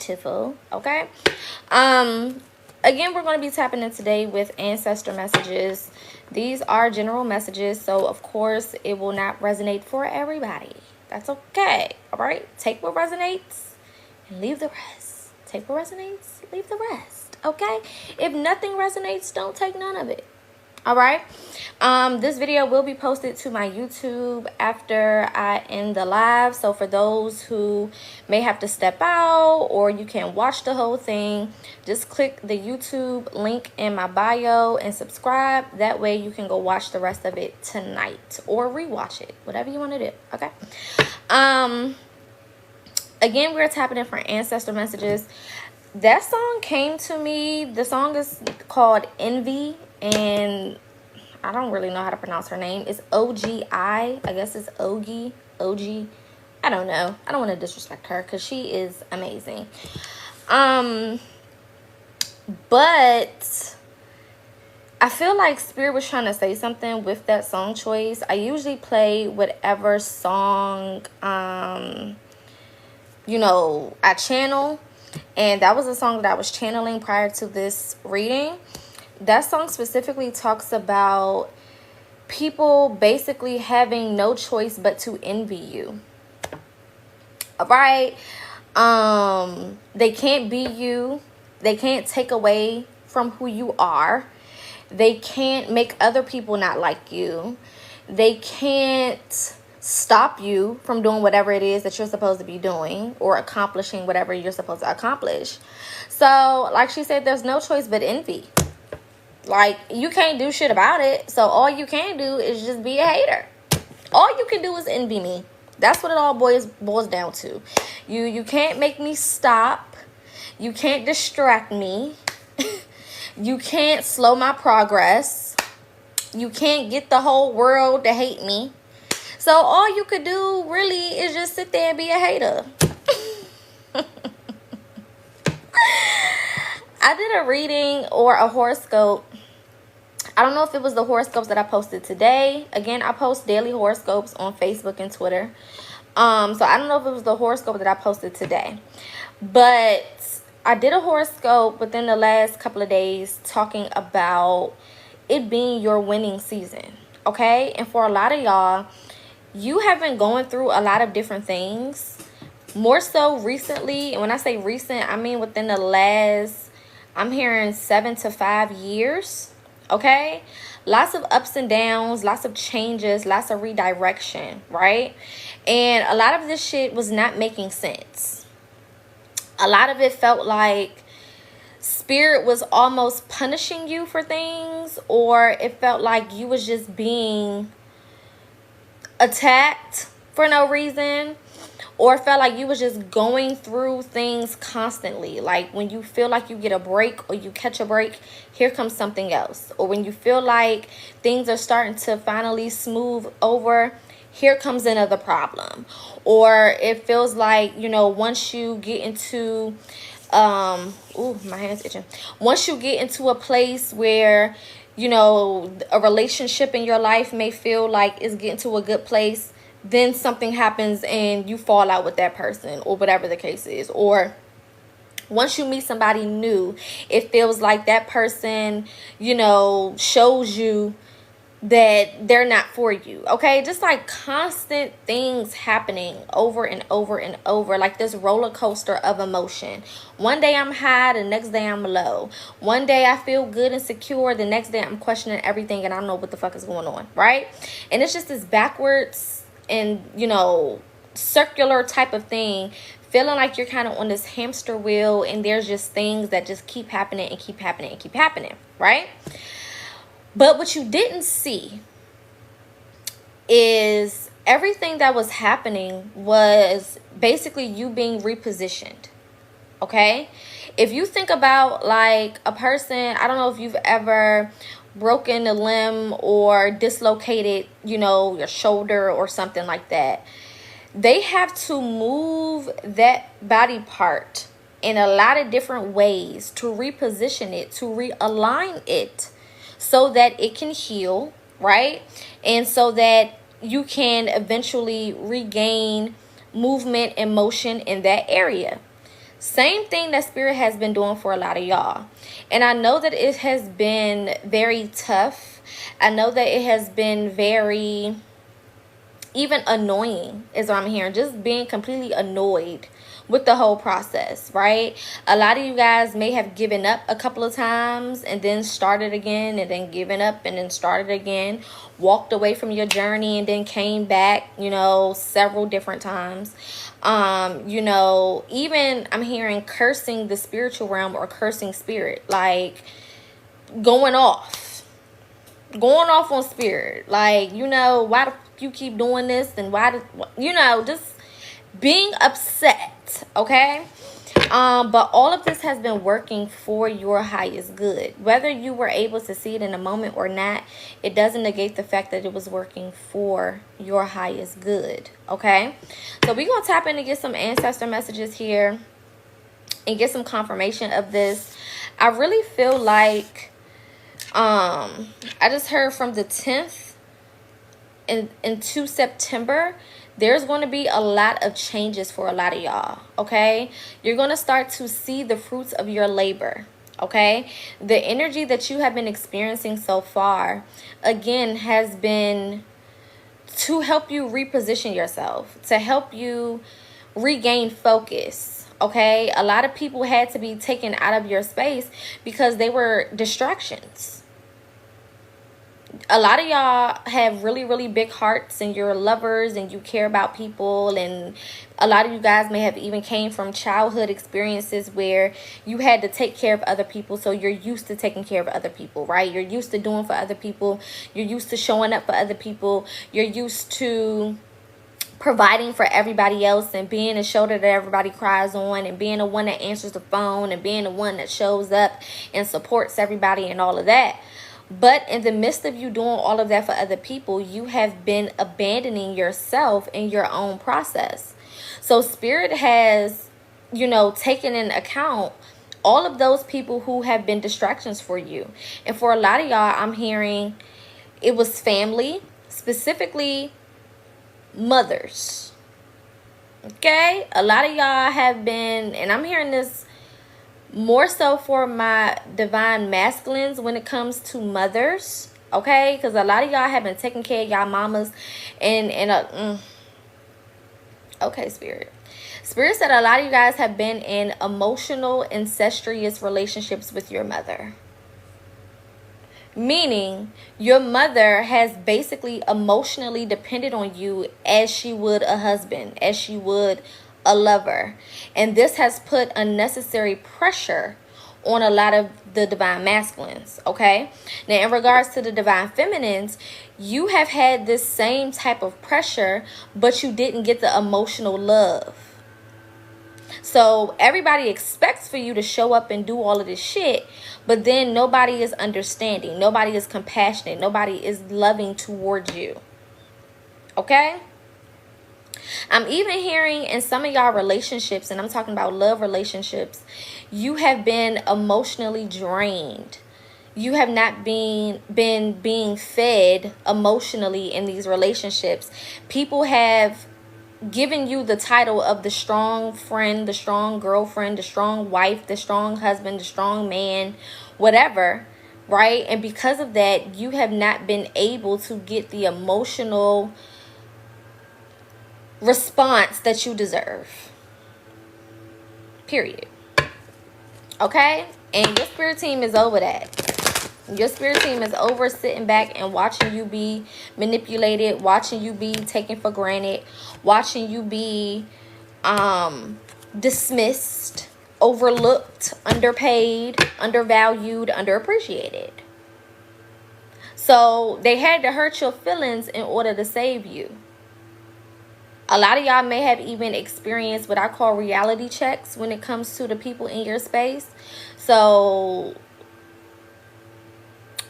beautiful. Okay. Again, we're going to be tapping in today with ancestor messages. These are general messages, so of course it will not resonate for everybody. That's okay. All right. Take what resonates and leave the rest. Take what resonates, leave the rest. Okay. If nothing resonates, don't take none of it. All right. This video will be posted to my YouTube after I end the live. So for those who may have to step out or you can't watch the whole thing, just click the YouTube link in my bio and subscribe. That way you can go watch the rest of it tonight or rewatch it, whatever you want to do. Okay. Again, we're tapping in for ancestor messages. That song came to me. The song is called Envy, and I don't really know how to pronounce her name. It's O-G-I. I guess it's Ogi. O-G. I don't know. I don't want to disrespect her because she is amazing. But I feel like Spirit was trying to say something with that song choice. I usually play whatever song, you know, I channel. And that was a song that I was channeling prior to this reading. That song specifically talks about people basically having no choice but to envy you. All right. They can't be you. They can't take away from who you are. They can't make other people not like you. They can't stop you from doing whatever it is that you're supposed to be doing or accomplishing whatever you're supposed to accomplish. So, like she said, there's no choice but envy. Like, you can't do shit about it. So, all you can do is just be a hater. All you can do is envy me. That's what it all boils down to. You can't make me stop. You can't distract me. You can't slow my progress. You can't get the whole world to hate me. So all you could do really is just sit there and be a hater. I did a reading or a horoscope. I don't know if it was the horoscopes that I posted today. Again, I post daily horoscopes on Facebook and Twitter. So I don't know if it was the horoscope that I posted today. But I did a horoscope within the last couple of days talking about it being your winning season. Okay? And for a lot of y'all, you have been going through a lot of different things. More so recently. And when I say recent, I mean within the last, I'm hearing 7 to 5 years. Okay? Lots of ups and downs, lots of changes, lots of redirection, right? And a lot of this shit was not making sense. A lot of it felt like Spirit was almost punishing you for things, or it felt like you was just being attacked for no reason, or felt like you was just going through things constantly. Like when you feel like you get a break or you catch a break, here comes something else. Or when you feel like things are starting to finally smooth over, here comes another problem. Or it feels like, you know, once you get into ooh, my hand's itching. Once you get into a place where, you know, a relationship in your life may feel like it's getting to a good place, then something happens and you fall out with that person or whatever the case is. Or once you meet somebody new, it feels like that person, you know, shows you that they're not for you. Okay, just like constant things happening over and over and over, like this roller coaster of emotion. One day I'm high, the next day I'm low. One day I feel good and secure, the next day I'm questioning everything and I don't know what the fuck is going on, right? And it's just this backwards and, you know, circular type of thing, feeling like you're kind of on this hamster wheel and there's just things that just keep happening and keep happening and keep happening, right? But what you didn't see is everything that was happening was basically you being repositioned. Okay? If you think about like a person, I don't know if you've ever broken a limb or dislocated, you know, your shoulder or something like that. They have to move that body part in a lot of different ways to reposition it, to realign it, so that it can heal, right? And so that you can eventually regain movement and motion in that area. Same thing that Spirit has been doing for a lot of y'all. And I know that it has been very tough. I know that it has been very even annoying is what I'm hearing. Just being completely annoyed with the whole process, right? A lot of you guys may have given up a couple of times and then started again, and then given up and then started again, walked away from your journey and then came back, you know, several different times. You know, even I'm hearing cursing the spiritual realm or cursing spirit, like going off on spirit, like, you know, why the you keep doing this, and why do, you know, just being upset, okay? But all of this has been working for your highest good. Whether you were able to see it in a moment or not, it doesn't negate the fact that it was working for your highest good, okay? So we're going to tap in and get some ancestor messages here and get some confirmation of this. I really feel like I just heard from the 10th into September, there's going to be a lot of changes for a lot of y'all, okay? You're going to start to see the fruits of your labor, okay? The energy that you have been experiencing so far, again, has been to help you reposition yourself, to help you regain focus, okay? A lot of people had to be taken out of your space because they were distractions. A lot of y'all have really, really big hearts, and you're lovers and you care about people, and a lot of you guys may have even came from childhood experiences where you had to take care of other people, so you're used to taking care of other people, right? You're used to doing for other people. You're used to showing up for other people. You're used to providing for everybody else and being a shoulder that everybody cries on, and being the one that answers the phone, and being the one that shows up and supports everybody and all of that. But in the midst of you doing all of that for other people, you have been abandoning yourself in your own process. So Spirit has, you know, taken in account all of those people who have been distractions for you. And for a lot of y'all, I'm hearing it was family, specifically mothers. Okay? A lot of y'all have been, and I'm hearing this more so for my divine masculines when it comes to mothers, okay? Because a lot of y'all have been taking care of y'all mamas, and okay, Spirit said a lot of you guys have been in emotional, incestuous relationships with your mother, meaning your mother has basically emotionally depended on you as she would a husband, as she would a lover. And this has put unnecessary pressure on a lot of the divine masculines, okay? Now, in regards to the divine feminines, you have had this same type of pressure, but you didn't get the emotional love. So everybody expects for you to show up and do all of this shit, but then nobody is understanding, nobody is compassionate, nobody is loving towards you, okay? I'm even hearing in some of y'all relationships, and I'm talking about love relationships, you have been emotionally drained. You have not been being fed emotionally in these relationships. People have given you the title of the strong friend, the strong girlfriend, the strong wife, the strong husband, the strong man, whatever, right? And because of that, you have not been able to get the emotional response that you deserve, period. Okay? And your spirit team is over that. Your spirit team is over sitting back and watching you be manipulated, watching you be taken for granted, watching you be dismissed, overlooked, underpaid, undervalued, underappreciated. So they had to hurt your feelings in order to save you. A lot of y'all may have even experienced what I call reality checks when it comes to the people in your space. So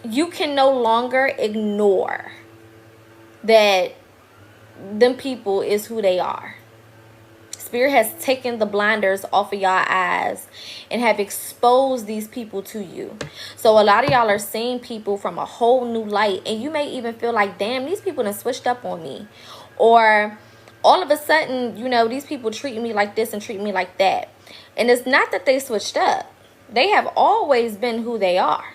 you can no longer ignore that them people is who they are. Spirit has taken the blinders off of y'all eyes and have exposed these people to you. So a lot of y'all are seeing people from a whole new light, and you may even feel like, damn, these people done switched up on me. Or all of a sudden, you know, these people treat me like this and treat me like that. And it's not that they switched up. They have always been who they are.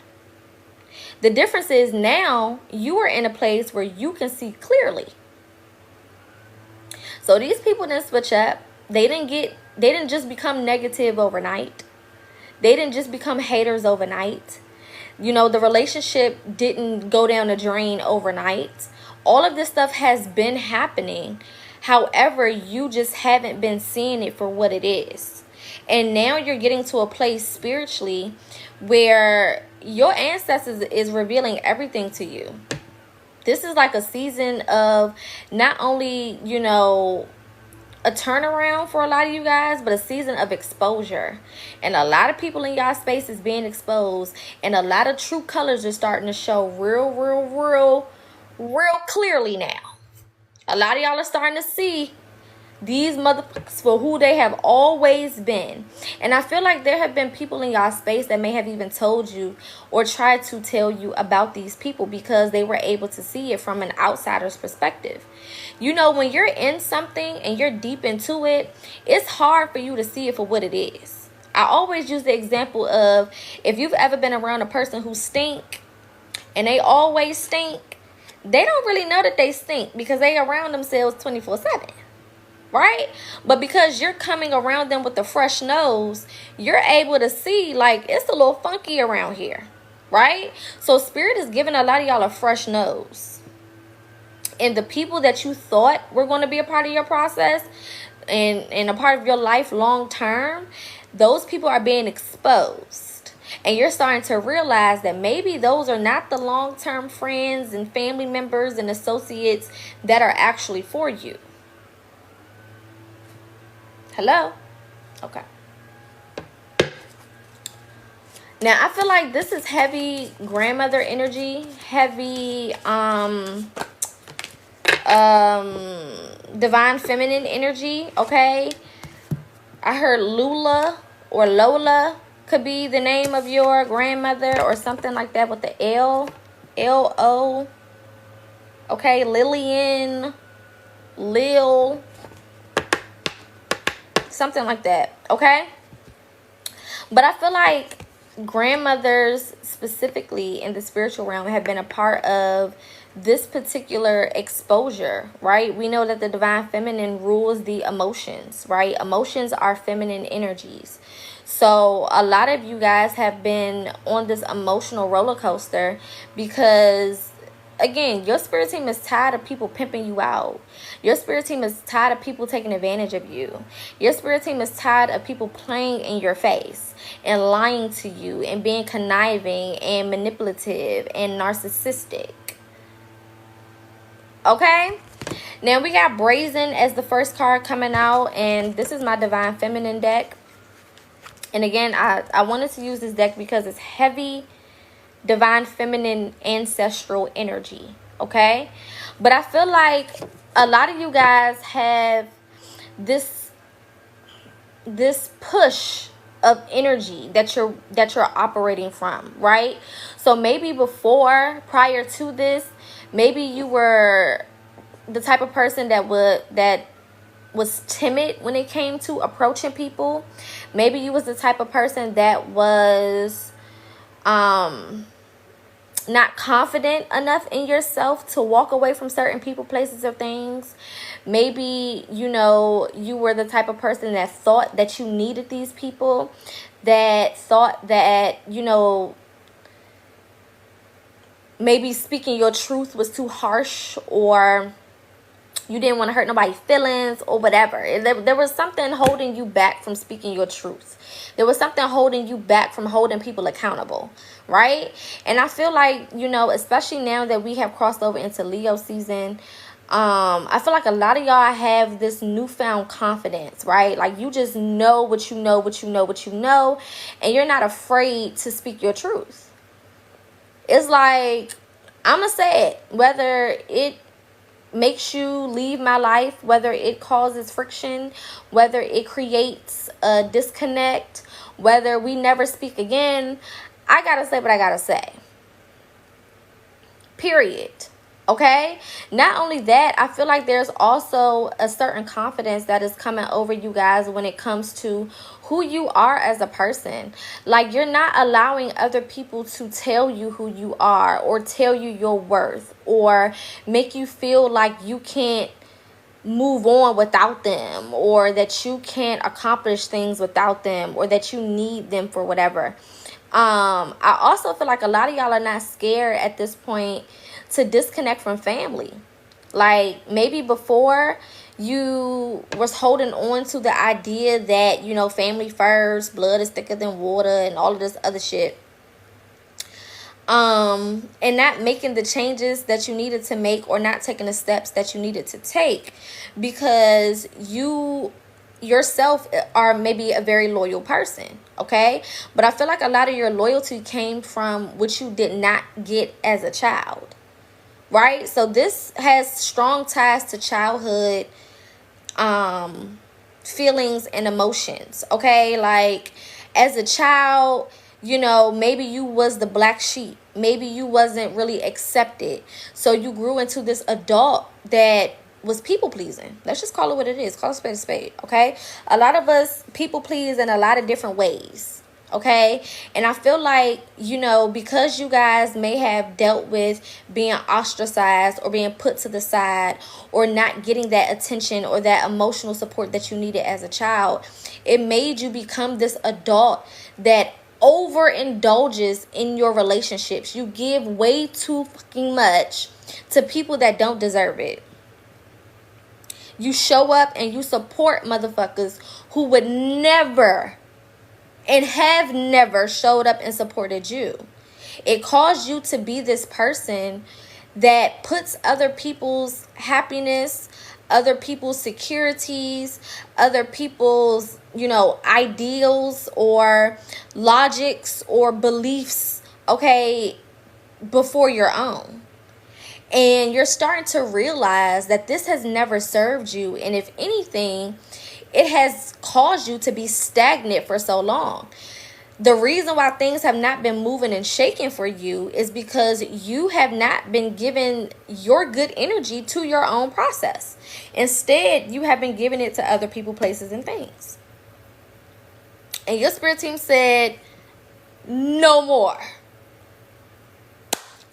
The difference is now you are in a place where you can see clearly. So these people didn't switch up. They didn't just become negative overnight. They didn't just become haters overnight. You know, the relationship didn't go down the drain overnight. All of this stuff has been happening. However, you just haven't been seeing it for what it is. And now you're getting to a place spiritually where your ancestors is revealing everything to you. This is like a season of not only, you know, a turnaround for a lot of you guys, but a season of exposure. And a lot of people in y'all space is being exposed, and a lot of true colors are starting to show real clearly now. A lot of y'all are starting to see these motherfuckers for who they have always been. And I feel like there have been people in y'all space that may have even told you or tried to tell you about these people because they were able to see it from an outsider's perspective. You know, when you're in something and you're deep into it, it's hard for you to see it for what it is. I always use the example of if you've ever been around a person who stink and they always stink, they don't really know that they stink because they around themselves 24/7. Right? But because you're coming around them with a fresh nose, you're able to see like it's a little funky around here. Right? So spirit is giving a lot of y'all a fresh nose. And the people that you thought were going to be a part of your process and a part of your life long term, those people are being exposed. And you're starting to realize that maybe those are not the long-term friends and family members and associates that are actually for you. Hello? Okay. Now, I feel like this is heavy grandmother energy, heavy divine feminine energy, okay? I heard Lula or Lola could be the name of your grandmother or something like that with the L-O, okay? Lillian, Lil, something like that, okay? But I feel like grandmothers specifically in the spiritual realm have been a part of this particular exposure, right? We know that the divine feminine rules the emotions, right? Emotions are feminine energies. So a lot of you guys have been on this emotional roller coaster because, again, your spirit team is tired of people pimping you out. Your spirit team is tired of people taking advantage of you. Your spirit team is tired of people playing in your face and lying to you and being conniving and manipulative and narcissistic. Okay? Now we got Brazen as the first card coming out, and this is my Divine Feminine deck. And again, I wanted to use this deck because it's heavy divine feminine ancestral energy, okay? But I feel like a lot of you guys have this push of energy that you're operating from, right? So maybe prior to this, maybe you were the type of person that was timid when it came to approaching people. Maybe you was the type of person that was not confident enough in yourself to walk away from certain people, places, or things. Maybe, you know, you were the type of person that thought that you needed these people, that thought that, you know, maybe speaking your truth was too harsh, or you didn't want to hurt nobody's feelings or whatever. There was something holding you back from speaking your truth. There was something holding you back from holding people accountable, right? And I feel like, you know, especially now that we have crossed over into Leo season, I feel like a lot of y'all have this newfound confidence, right? Like you just know what you know, and you're not afraid to speak your truth. It's like, I'm going to say it, whether it makes you leave my life, whether it causes friction, whether it creates a disconnect, whether we never speak again, I gotta say what I gotta say. Period. Okay? Not only that, I feel like there's also a certain confidence that is coming over you guys when it comes to who you are as a person. Like, you're not allowing other people to tell you who you are, or tell you your worth, or make you feel like you can't move on without them, or that you can't accomplish things without them, or that you need them for whatever. I also feel like a lot of y'all are not scared at this point to disconnect from family. Like, maybe before you was holding on to the idea that, you know, family first, blood is thicker than water, and all of this other shit. And not making the changes that you needed to make, or not taking the steps that you needed to take, because you yourself are maybe a very loyal person. Okay, but I feel like a lot of your loyalty came from what you did not get as a child, right? So this has strong ties to childhood feelings and emotions. Okay, like, as a child, you know, maybe you was the black sheep, maybe you wasn't really accepted, so you grew into this adult that was people pleasing. Let's just call it what it is. Call a spade a spade. Okay, a lot of us people please in a lot of different ways. Okay, and I feel like, you know, because you guys may have dealt with being ostracized, or being put to the side, or not getting that attention or that emotional support that you needed as a child, it made you become this adult that overindulges in your relationships. You give way too fucking much to people that don't deserve it. You show up and you support motherfuckers who would never and have never showed up and supported you. It caused you to be this person that puts other people's happiness, other people's securities, other people's, you know, ideals or logics or beliefs, okay, before your own. And you're starting to realize that this has never served you. And if anything, it has caused you to be stagnant for so long. The reason why things have not been moving and shaking for you is because you have not been giving your good energy to your own process. Instead, you have been giving it to other people, places, and things. And your spirit team said, no more.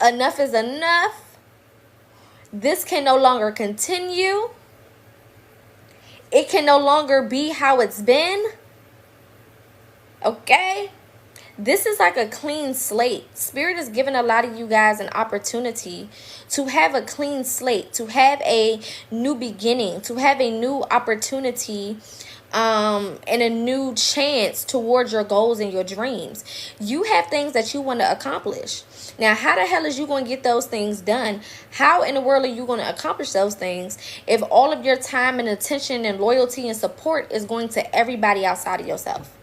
Enough is enough. This can no longer continue. It can no longer be how it's been. Okay? This is like a clean slate. Spirit is giving a lot of you guys an opportunity to have a clean slate, to have a new beginning, to have a new opportunity, and a new chance towards your goals and your dreams. You have things that you want to accomplish. Now, how the hell is you going to get those things done? How in the world are you going to accomplish those things if all of your time and attention and loyalty and support is going to everybody outside of yourself?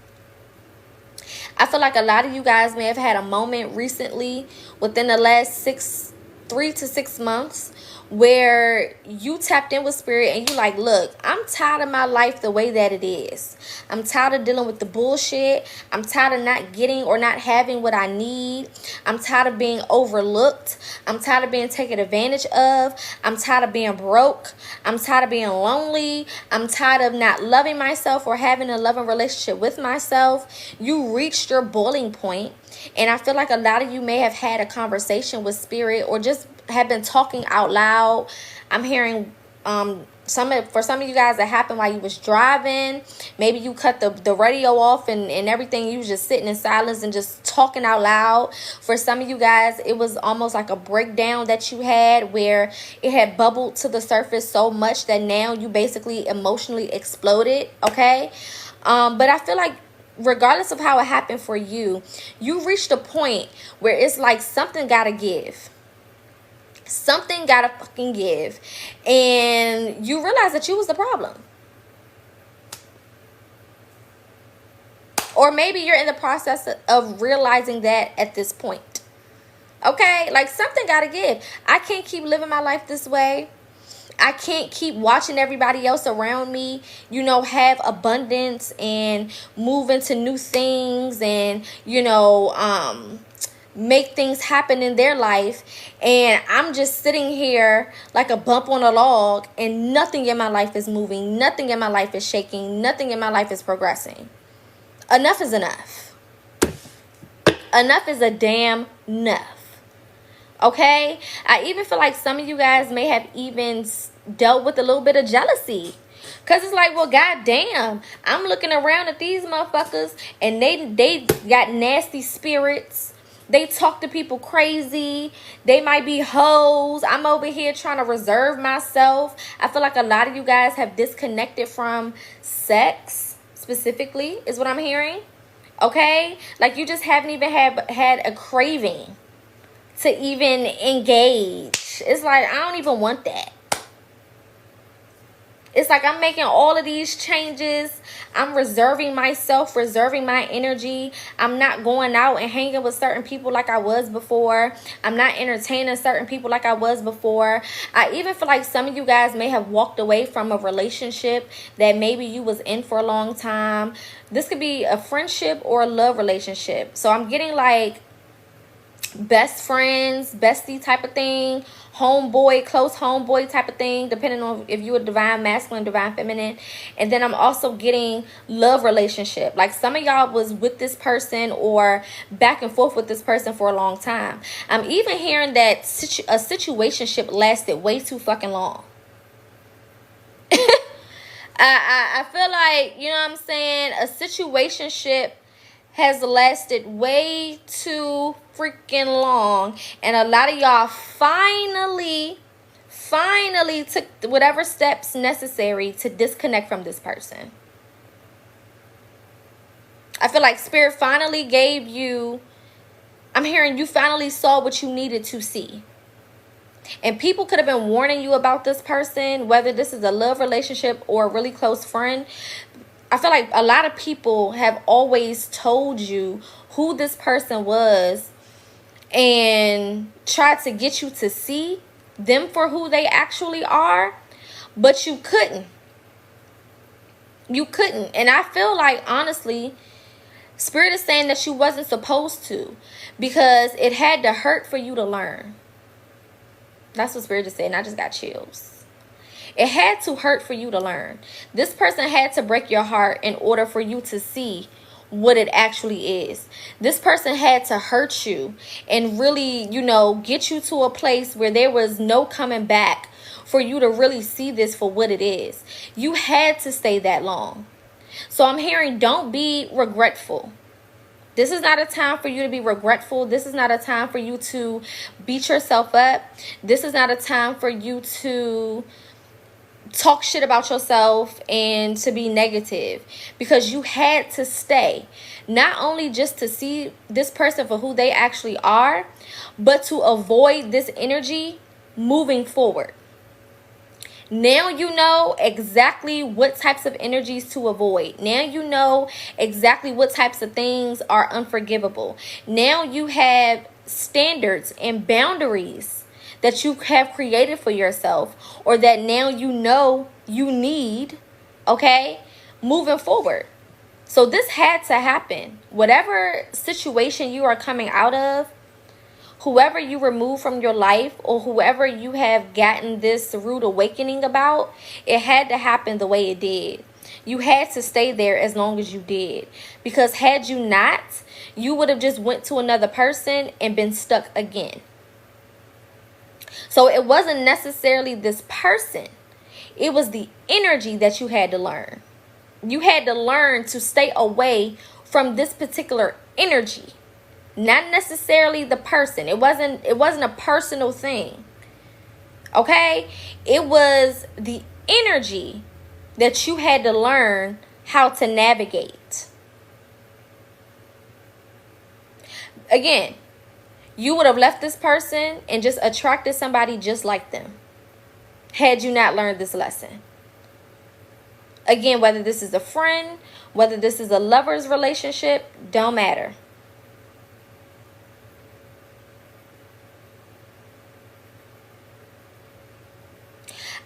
I feel like a lot of you guys may have had a moment recently within the last 3 to 6 months where you tapped in with spirit and you like, look, I'm tired of my life the way that it is. I'm tired of dealing with the bullshit. I'm tired of not getting or not having what I need. I'm tired of being overlooked. I'm tired of being taken advantage of. I'm tired of being broke. I'm tired of being lonely. I'm tired of not loving myself or having a loving relationship with myself. You reached your boiling point. And I feel like a lot of you may have had a conversation with spirit or just have been talking out loud. I'm hearing for some of you guys that happened while you was driving. Maybe you cut the radio off and everything. You was just sitting in silence and just talking out loud. For some of you guys, it was almost like a breakdown that you had where it had bubbled to the surface so much that now you basically emotionally exploded. Okay. But I feel like regardless of how it happened for you, you reached a point where it's like something gotta give. Something gotta fucking give. And you realize that you was the problem. Or maybe you're in the process of realizing that at this point. Okay? Like something gotta give. I can't keep living my life this way. I can't keep watching everybody else around me, you know, have abundance and move into new things and, you know, make things happen in their life, and I'm just sitting here like a bump on a log, and nothing in my life is moving, nothing in my life is shaking, nothing in my life is progressing. Enough is enough. Enough is a damn enough. Okay? I even feel like some of you guys may have even dealt with a little bit of jealousy. Because it's like, well, goddamn, I'm looking around at these motherfuckers, and they got nasty spirits. They talk to people crazy. They might be hoes. I'm over here trying to reserve myself. I feel like a lot of you guys have disconnected from sex, specifically, is what I'm hearing. Okay? Like, you just haven't even had a craving to even engage. It's like, I don't even want that. It's like I'm making all of these changes. I'm reserving myself, reserving my energy. I'm not going out and hanging with certain people like I was before. I'm not entertaining certain people like I was before. I even feel like some of you guys may have walked away from a relationship that maybe you was in for a long time. This could be a friendship or a love relationship. So I'm getting like best friends, bestie type of thing, homeboy, close homeboy type of thing, depending on if you're a divine masculine, divine feminine. And then I'm also getting love relationship. Like some of y'all was with this person or back and forth with this person for a long time. I'm even hearing that a situationship lasted way too fucking long. I feel like, you know what I'm saying, a situationship has lasted way too freaking long, and a lot of y'all finally took whatever steps necessary to disconnect from this person. I feel like Spirit finally gave you, I'm hearing you finally saw what you needed to see. And people could have been warning you about this person, whether this is a love relationship or a really close friend. I feel like a lot of people have always told you who this person was and tried to get you to see them for who they actually are, but you couldn't. You couldn't. And I feel like, honestly, Spirit is saying that you wasn't supposed to, because it had to hurt for you to learn. That's what Spirit is saying. I just got chills. It had to hurt for you to learn. This person had to break your heart in order for you to see what it actually is. This person had to hurt you and really, you know, get you to a place where there was no coming back for you to really see this for what it is. You had to stay that long. So I'm hearing, don't be regretful. This is not a time for you to be regretful. This is not a time for you to beat yourself up. This is not a time for you to talk shit about yourself and to be negative, because you had to stay, not only just to see this person for who they actually are, but to avoid this energy moving forward. Now you know exactly what types of energies to avoid. Now you know exactly what types of things are unforgivable. Now you have standards and boundaries that you have created for yourself, or that now you know you need, okay, moving forward. So this had to happen. Whatever situation you are coming out of, whoever you remove from your life, or whoever you have gotten this rude awakening about, it had to happen the way it did. You had to stay there as long as you did, because had you not, you would have just went to another person and been stuck again. So it wasn't necessarily this person. It was the energy that you had to learn. You had to learn to stay away from this particular energy. Not necessarily the person. It wasn't a personal thing. Okay? It was the energy that you had to learn how to navigate. Again, you would have left this person and just attracted somebody just like them, had you not learned this lesson. Again, whether this is a friend, whether this is a lover's relationship, don't matter.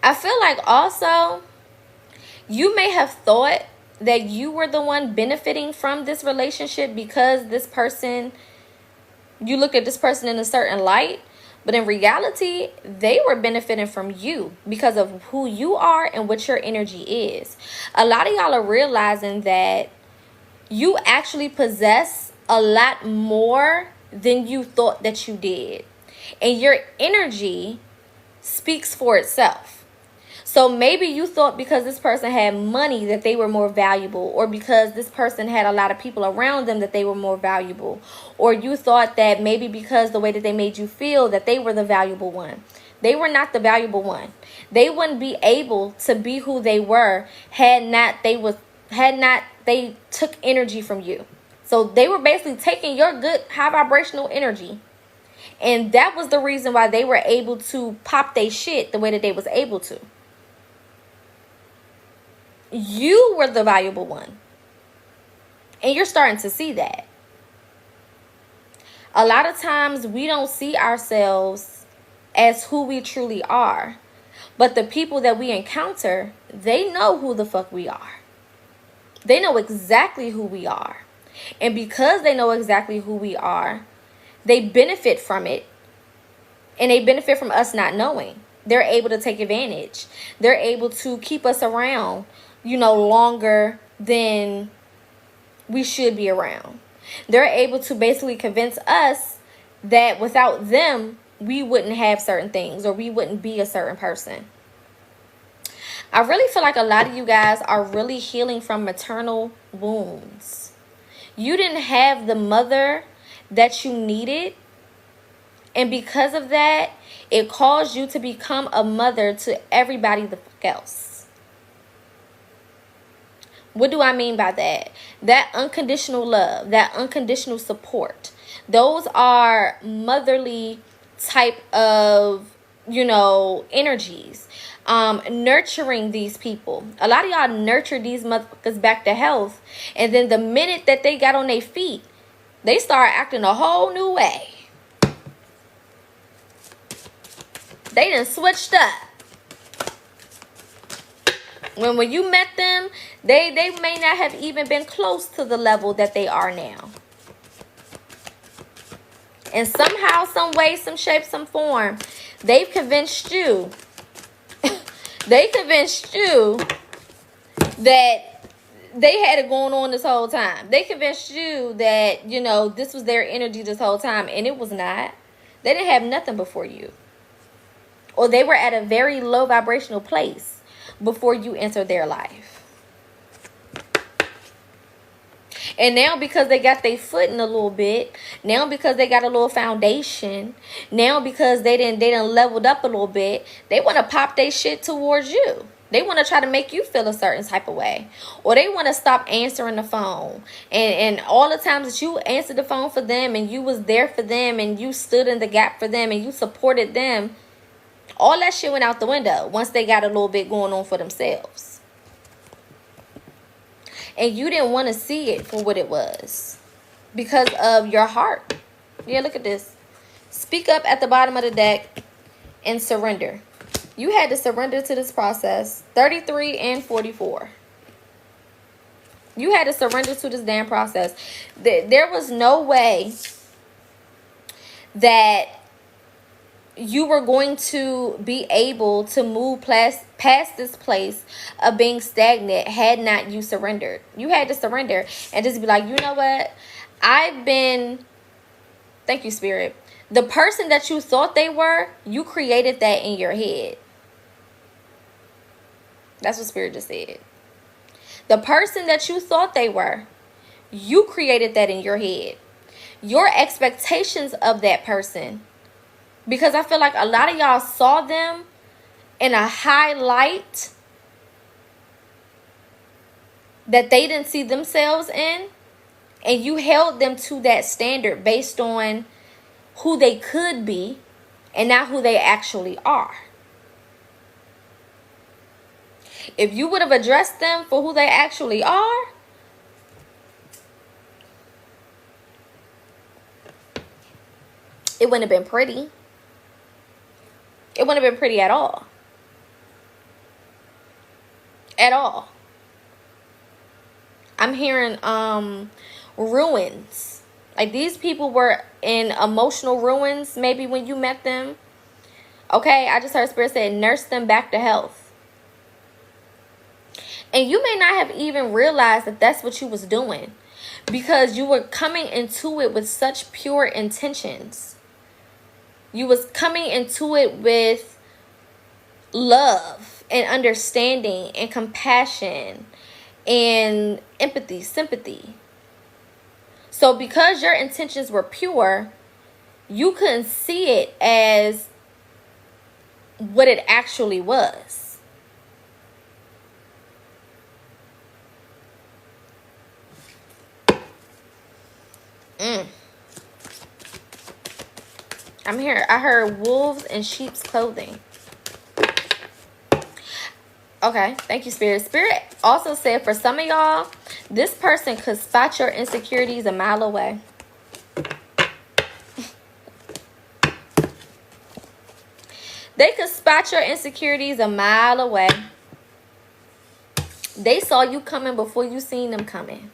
I feel like also you may have thought that you were the one benefiting from this relationship because this person You looked at this person in a certain light, but in reality, they were benefiting from you because of who you are and what your energy is. A lot of y'all are realizing that you actually possess a lot more than you thought that you did. And your energy speaks for itself. So maybe you thought because this person had money that they were more valuable, or because this person had a lot of people around them that they were more valuable, or you thought that maybe because the way that they made you feel that they were the valuable one. They were not the valuable one. They wouldn't be able to be who they were had not they took energy from you. So they were basically taking your good high vibrational energy, and that was the reason why they were able to pop their shit the way that they was able to. You were the valuable one. And you're starting to see that. A lot of times we don't see ourselves as who we truly are. But the people that we encounter, they know who the fuck we are. They know exactly who we are. And because they know exactly who we are, they benefit from it. And they benefit from us not knowing. They're able to take advantage. They're able to keep us around, longer than we should be around. They're able to basically convince us that without them, we wouldn't have certain things, or we wouldn't be a certain person. I really feel like a lot of you guys are really healing from maternal wounds. You didn't have the mother that you needed, and because of that, it caused you to become a mother to everybody the fuck else. What do I mean by that? That unconditional love, that unconditional support. Those are motherly type of, energies. Nurturing these people. A lot of y'all nurture these motherfuckers back to health. And then the minute that they got on their feet, they start acting a whole new way. They done switched up. When you met them, they may not have even been close to the level that they are now. And somehow, some way, some shape, some form, they've convinced you. They convinced you that they had it going on this whole time. They convinced you that, this was their energy this whole time. And it was not. They didn't have nothing before you. Or they were at a very low vibrational place before you enter their life. And now because they got their foot in a little bit, now because they got a little foundation, now because they done leveled up a little bit, they want to pop their shit towards you. They want to try to make you feel a certain type of way. Or they want to stop answering the phone. And all the times that you answered the phone for them, and you was there for them, and you stood in the gap for them, and you supported them, all that shit went out the window once they got a little bit going on for themselves. And you didn't want to see it for what it was because of your heart. Yeah, look at this. Speak up at the bottom of the deck and surrender. You had to surrender to this process. 33 and 44. You had to surrender to this damn process. There was no way that you were going to be able to move past this place of being stagnant had not you surrendered. You had to surrender and just be like, you know what? Thank you, Spirit. The person that you thought they were, you created that in your head. That's what Spirit just said. The person that you thought they were, you created that in your head. Your expectations of that person. Because I feel like a lot of y'all saw them in a high light that they didn't see themselves in. And you held them to that standard based on who they could be and not who they actually are. If you would have addressed them for who they actually are, it wouldn't have been pretty. It wouldn't have been pretty at all. At all. I'm hearing ruins. Like, these people were in emotional ruins maybe when you met them. Okay, I just heard Spirit say nurse them back to health. And you may not have even realized that that's what you was doing, because you were coming into it with such pure intentions. You was coming into it with love and understanding and compassion and empathy, sympathy. So because your intentions were pure, you couldn't see it as what it actually was. I heard wolves in sheep's clothing. Okay, thank you, Spirit. Spirit also said for some of y'all, this person could spot your insecurities a mile away. They could spot your insecurities a mile away. They saw you coming before you seen them coming.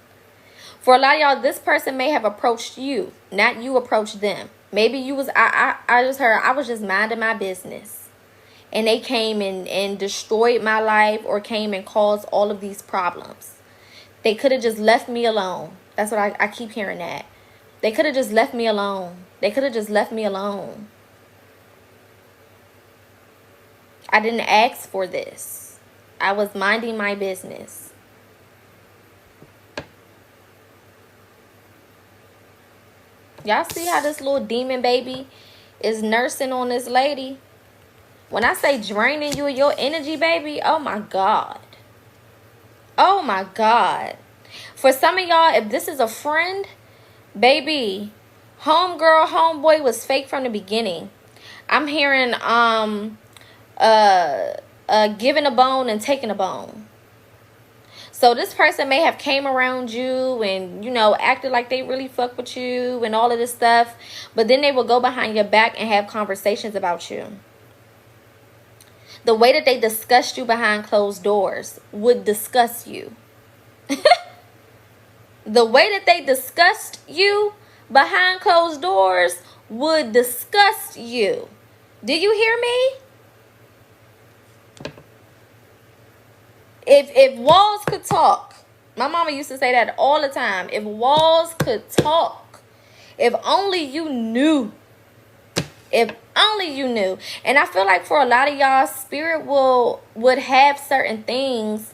For a lot of y'all, this person may have approached you, not you approached them. Maybe you was, I just heard, I was just minding my business. And they came and destroyed my life, or came and caused all of these problems. They could have just left me alone. That's what I keep hearing that. They could have just left me alone. They could have just left me alone. I didn't ask for this. I was minding my business. Y'all see how this little demon baby is nursing on this lady? When I say draining you of your energy, baby, oh my God. Oh my God. For some of y'all, if this is a friend, baby, homegirl, homeboy was fake from the beginning. I'm hearing giving a bone and taking a bone. So this person may have came around you and, you know, acted like they really fuck with you and all of this stuff. But then they will go behind your back and have conversations about you. The way that they discussed you behind closed doors would disgust you. The way that they discussed you behind closed doors would disgust you. Do you hear me? If walls could talk, my mama used to say that all the time. If walls could talk, if only you knew. If only you knew. And I feel like for a lot of y'all, Spirit would have certain things.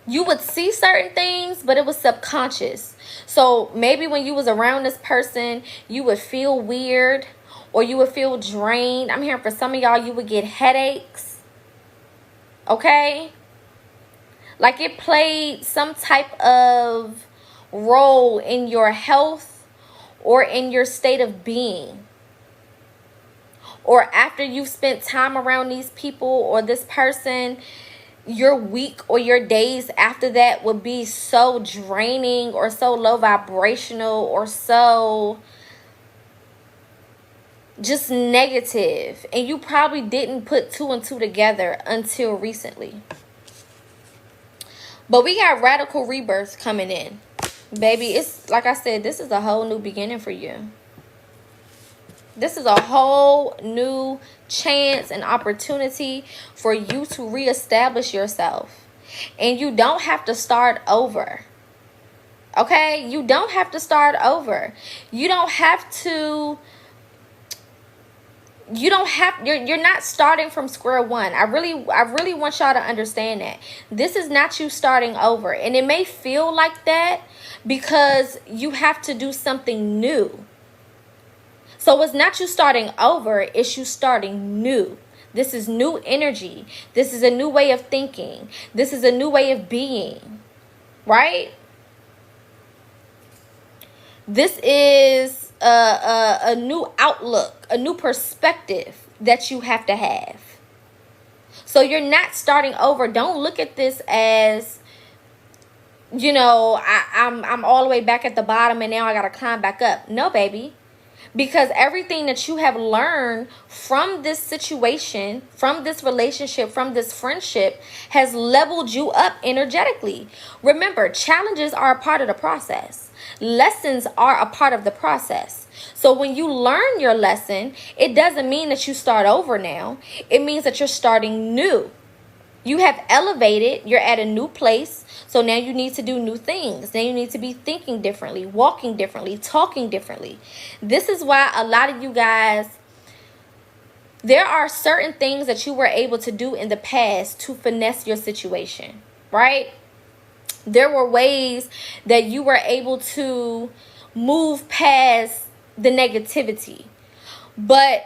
You would see certain things, but it was subconscious. So maybe when you was around this person, you would feel weird, or you would feel drained. I'm hearing for some of y'all, you would get headaches. Okay? Like it played some type of role in your health or in your state of being. Or after you've spent time around these people or this person, your week or your days after that would be so draining or so low vibrational or so just negative, and you probably didn't put two and two together until recently. But we got radical rebirth coming in, baby. It's like I said, this is a whole new beginning for you. This is a whole new chance and opportunity for you to reestablish yourself, and you don't have to start over. Okay, you don't have to start over. You don't have to. You're not starting from square one. I really want y'all to understand that. This is not you starting over. And it may feel like that because you have to do something new. So it's not you starting over, it's you starting new. This is new energy. This is a new way of thinking. This is a new way of being. Right? This is a new outlook, a new perspective that you have to have. So you're not starting over. Don't look at this as, you know, I'm all the way back at the bottom and now I gotta climb back up. No, baby. Because everything that you have learned from this situation, from this relationship, from this friendship has leveled you up energetically. Remember, challenges are a part of the process. Lessons are a part of the process. So when you learn your lesson, it doesn't mean that you start over now. It means that you're starting new. You have elevated, you're at a new place, so now you need to do new things. Now you need to be thinking differently, walking differently, talking differently. This is why a lot of you guys, there are certain things that you were able to do in the past to finesse your situation, right? There were ways that you were able to move past the negativity, but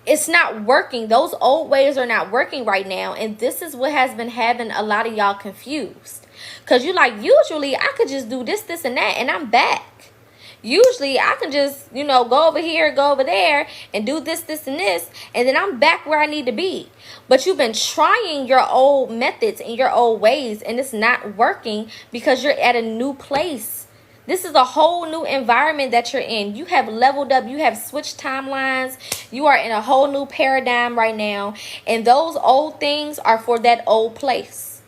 it's not working. Those old ways are not working right now. And this is what has been having a lot of y'all confused. Because you're like, usually I could just do this, this, and that, and I'm back. Usually I can just, go over here, go over there, and do this, this, and this, and then I'm back where I need to be. But you've been trying your old methods and your old ways, and it's not working because you're at a new place. This is a whole new environment that you're in. You have leveled up. You have switched timelines. You are in a whole new paradigm right now. And those old things are for that old place.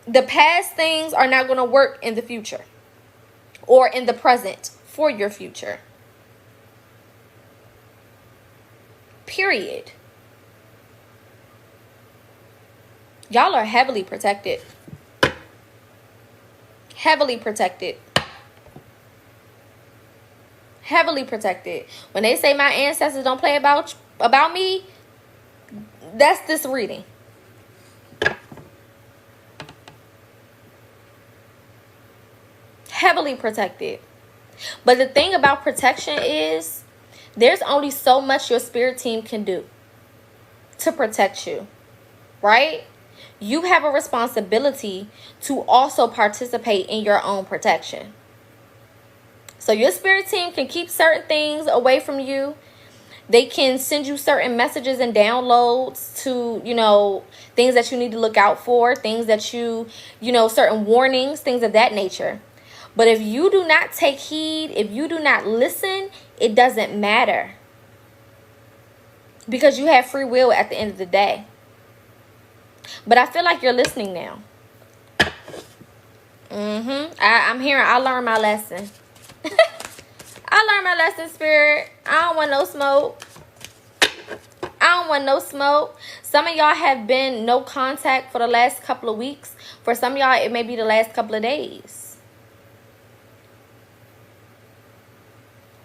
The past things are not going to work in the future or in the present for your future. Period. Y'all are heavily protected. Heavily protected. Heavily protected. When they say my ancestors don't play about me, that's this reading. Heavily protected. But the thing about protection is there's only so much your spirit team can do to protect you, right? You have a responsibility to also participate in your own protection. So your spirit team can keep certain things away from you. They can send you certain messages and downloads to, things that you need to look out for, things that certain warnings, things of that nature. But if you do not take heed, if you do not listen, it doesn't matter. Because you have free will at the end of the day. But I feel like you're listening now. I'm hearing, I learned my lesson. I learned my lesson, Spirit. I don't want no smoke. I don't want no smoke. Some of y'all have been no contact for the last couple of weeks. For some of y'all, it may be the last couple of days.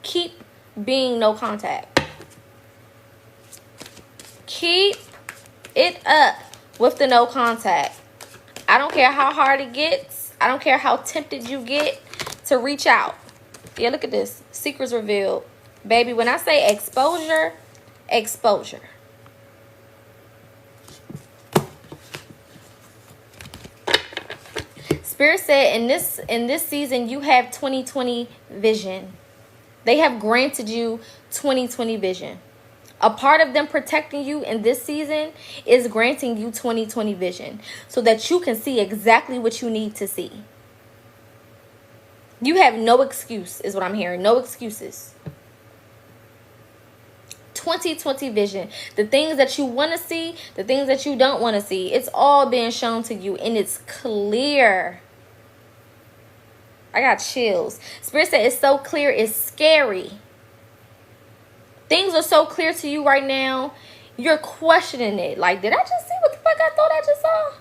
Keep being no contact. Keep it up with the no contact. I don't care how hard it gets. I don't care how tempted you get to reach out. Yeah, look at this. Secrets revealed. Baby, when I say exposure, exposure. Spirit said in this season you have 2020 vision. They have granted you 2020 vision. A part of them protecting you in this season is granting you 2020 vision so that you can see exactly what you need to see. You have no excuse is what I'm hearing. No excuses. 2020 vision. The things that you want to see, the things that you don't want to see, it's all being shown to you and it's clear. I got chills. Spirit said it's so clear, it's scary. Things are so clear to you right now, you're questioning it. Like, did I just see what the fuck I thought I just saw?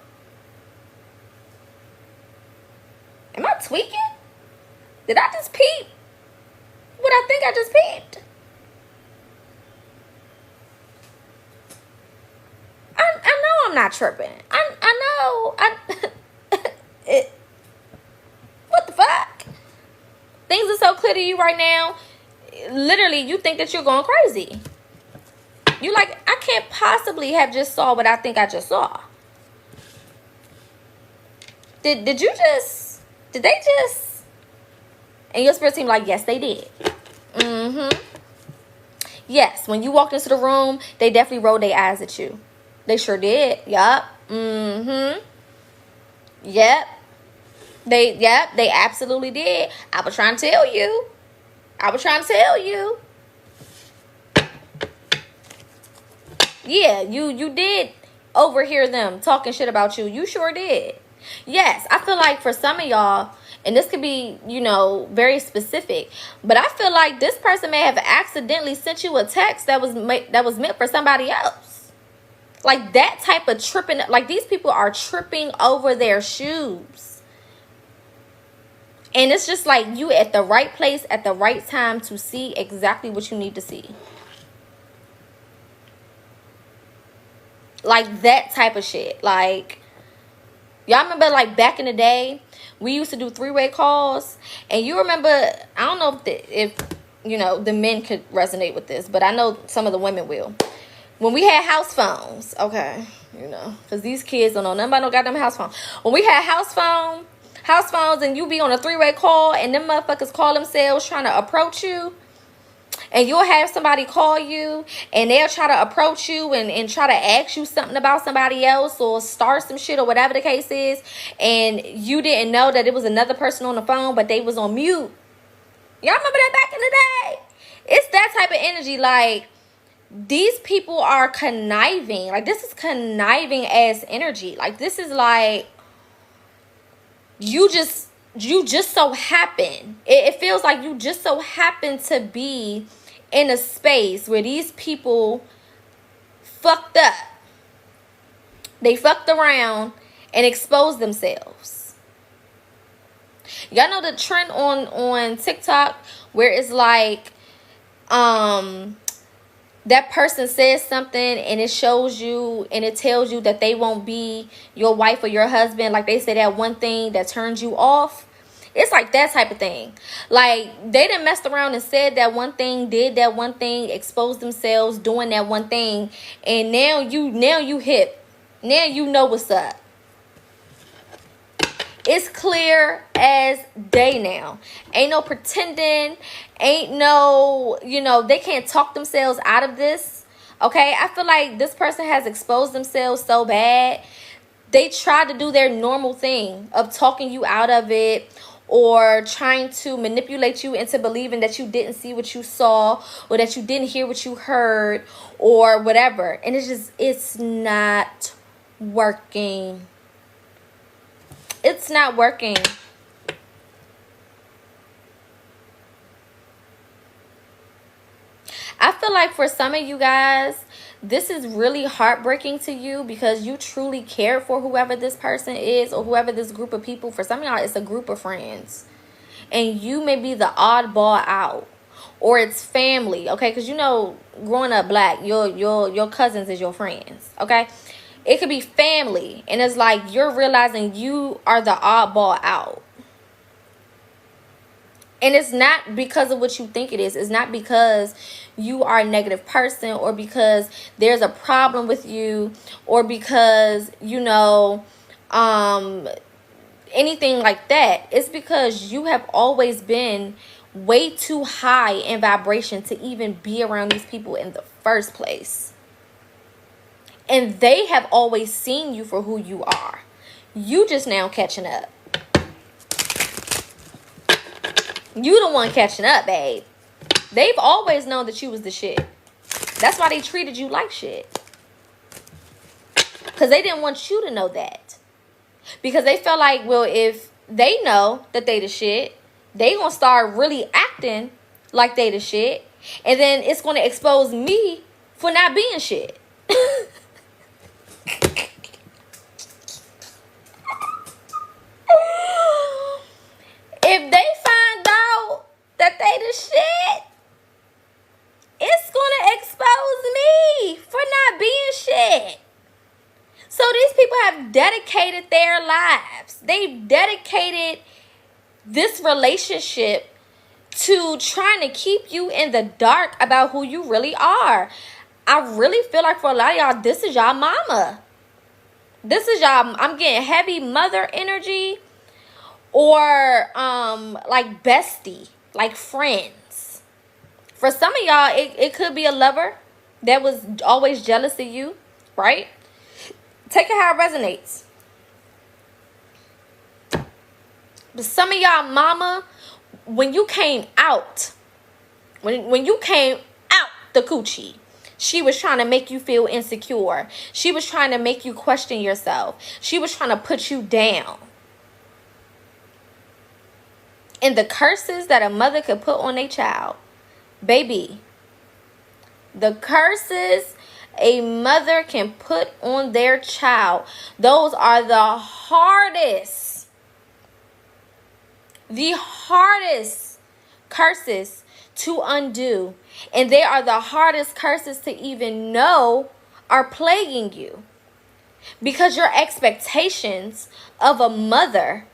Am I tweaking? Did I just peep what I think I just peeped? I know I'm not tripping. I know. What the fuck? Things are so clear to you right now. Literally, you think that you're going crazy. You like, I can't possibly have just saw what I think I just saw. Did they just? And your spirit team like, yes, they did. Yes, when you walked into the room, they definitely rolled their eyes at you. They sure did. Yup. Yep. They absolutely did. I was trying to tell you. I was trying to tell you. Yeah, you did overhear them talking shit about you. You sure did. Yes, I feel like for some of y'all, and this could be, you know, very specific, but I feel like this person may have accidentally sent you a text that was meant for somebody else. Like that type of tripping, like these people are tripping over their shoes. And it's just like you at the right place at the right time to see exactly what you need to see. Like that type of shit. Like, y'all remember like back in the day, we used to do three-way calls. And you remember, I don't know if you know, the men could resonate with this, but I know some of the women will. When we had house phones, okay, you know, because these kids don't know nothing about no goddamn house phone. When we had house phones, and you be on a three-way call, and them motherfuckers call themselves trying to approach you, and you'll have somebody call you, and they'll try to approach you and try to ask you something about somebody else or start some shit or whatever the case is, and you didn't know that it was another person on the phone, but they was on mute. Y'all remember that back in the day? It's that type of energy. Like, these people are conniving. Like, this is conniving ass energy. Like, this is like, you just so happen. It feels like you just so happen to be in a space where these people fucked up. They fucked around and exposed themselves. Y'all know the trend on TikTok where it's like, that person says something and it shows you and it tells you that they won't be your wife or your husband. Like, they say that one thing that turns you off. It's like that type of thing. Like, they done messed around and said that one thing, did that one thing, exposed themselves doing that one thing, and now you hip. Now you know what's up. It's clear as day now. Ain't no pretending. Ain't no, you know, they can't talk themselves out of this. Okay? I feel like this person has exposed themselves so bad. They tried to do their normal thing of talking you out of it, or trying to manipulate you into believing that you didn't see what you saw, or that you didn't hear what you heard, or whatever. And it's not working. It's not working. I feel like for some of you guys, this is really heartbreaking to you because you truly care for whoever this person is or whoever this group of people. For some of y'all, it's a group of friends. And you may be the oddball out. Or it's family, okay? Because, you know, growing up black, your cousins is your friends, okay? It could be family. And it's like you're realizing you are the oddball out. And it's not because of what you think it is. It's not because you are a negative person, or because there's a problem with you, or because, you know, anything like that. It's because you have always been way too high in vibration to even be around these people in the first place. And they have always seen you for who you are. You just now catching up. You the one catching up, babe. They've always known that you was the shit. That's why they treated you like shit. Because they didn't want you to know that. Because they felt like, well, if they know that they the shit, they gonna start really acting like they the shit. And then it's gonna expose me for not being shit. If they find out that they the shit, it's gonna expose me for not being shit. So these people have dedicated their lives. They've dedicated this relationship to trying to keep you in the dark about who you really are. I really feel like for a lot of y'all, this is y'all mama. This is y'all, I'm getting heavy mother energy, or like bestie, like friends. For some of y'all, it could be a lover that was always jealous of you, right? Take it how it resonates. But some of y'all mama, when you came out, When you came out the coochie, she was trying to make you feel insecure. She was trying to make you question yourself. She was trying to put you down. And the curses that a mother could put on a child, baby, the curses a mother can put on their child, those are the hardest curses to undo. And they are the hardest curses to even know are plaguing you. Because your expectations of a mother,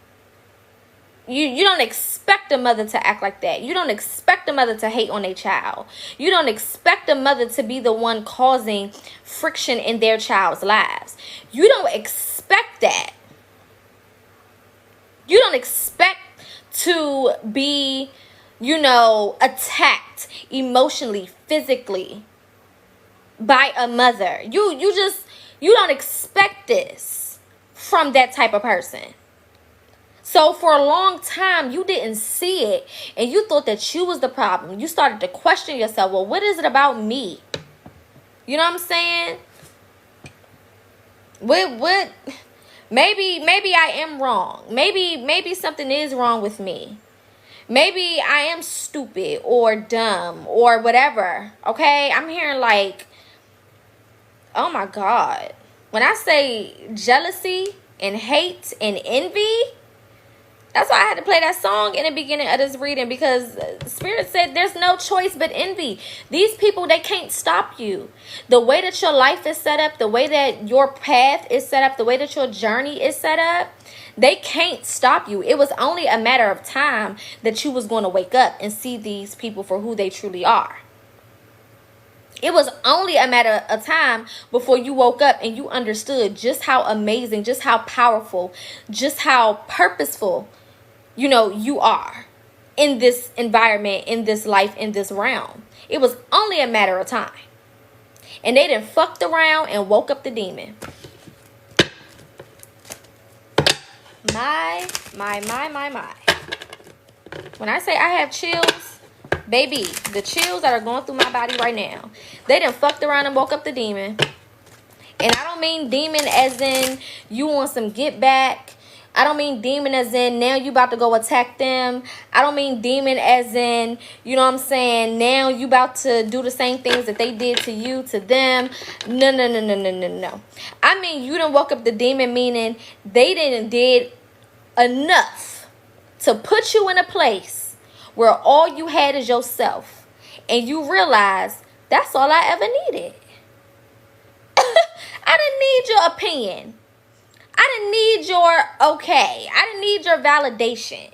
you don't expect a mother to act like that. You don't expect a mother to hate on a child. You don't expect a mother to be the one causing friction in their child's lives. You don't expect that. You don't expect to be, attacked emotionally, physically by a mother. You don't expect this from that type of person. So for a long time, you didn't see it, and you thought that you was the problem. You started to question yourself. Well, what is it about me? You know what I'm saying? What? Maybe I am wrong. Maybe something is wrong with me. Maybe I am stupid or dumb or whatever. Okay? I'm hearing like, oh my God. When I say jealousy and hate and envy, that's why I had to play that song in the beginning of this reading, because Spirit said there's no choice but envy. These people, they can't stop you. The way that your life is set up, the way that your path is set up, the way that your journey is set up, they can't stop you. It was only a matter of time that you was going to wake up and see these people for who they truly are. It was only a matter of time before you woke up and you understood just how amazing, just how powerful, just how purposeful, you are in this environment, in this life, in this realm. It was only a matter of time. And they done fucked around and woke up the demon. My. When I say I have chills, baby, the chills that are going through my body right now, they done fucked around and woke up the demon. And I don't mean demon as in you want some get back. I don't mean demon as in now you about to go attack them. I don't mean demon as in, now you about to do the same things that they did to you, to them. No. I mean, you done woke up the demon, meaning they did enough to put you in a place where all you had is yourself. And you realize that's all I ever needed. I didn't need your opinion. I didn't need your okay. I didn't need your validation.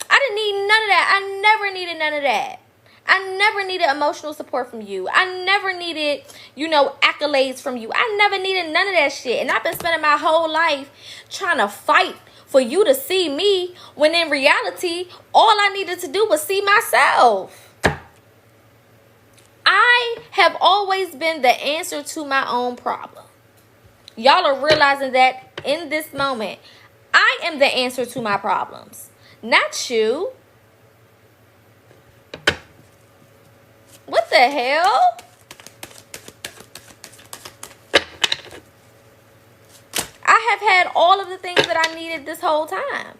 I didn't need none of that. I never needed none of that. I never needed emotional support from you. I never needed, accolades from you. I never needed none of that shit. And I've been spending my whole life trying to fight for you to see me, when in reality, all I needed to do was see myself. I have always been the answer to my own problem. Y'all are realizing that in this moment, I am the answer to my problems, not you. What the hell? I have had all of the things that I needed this whole time.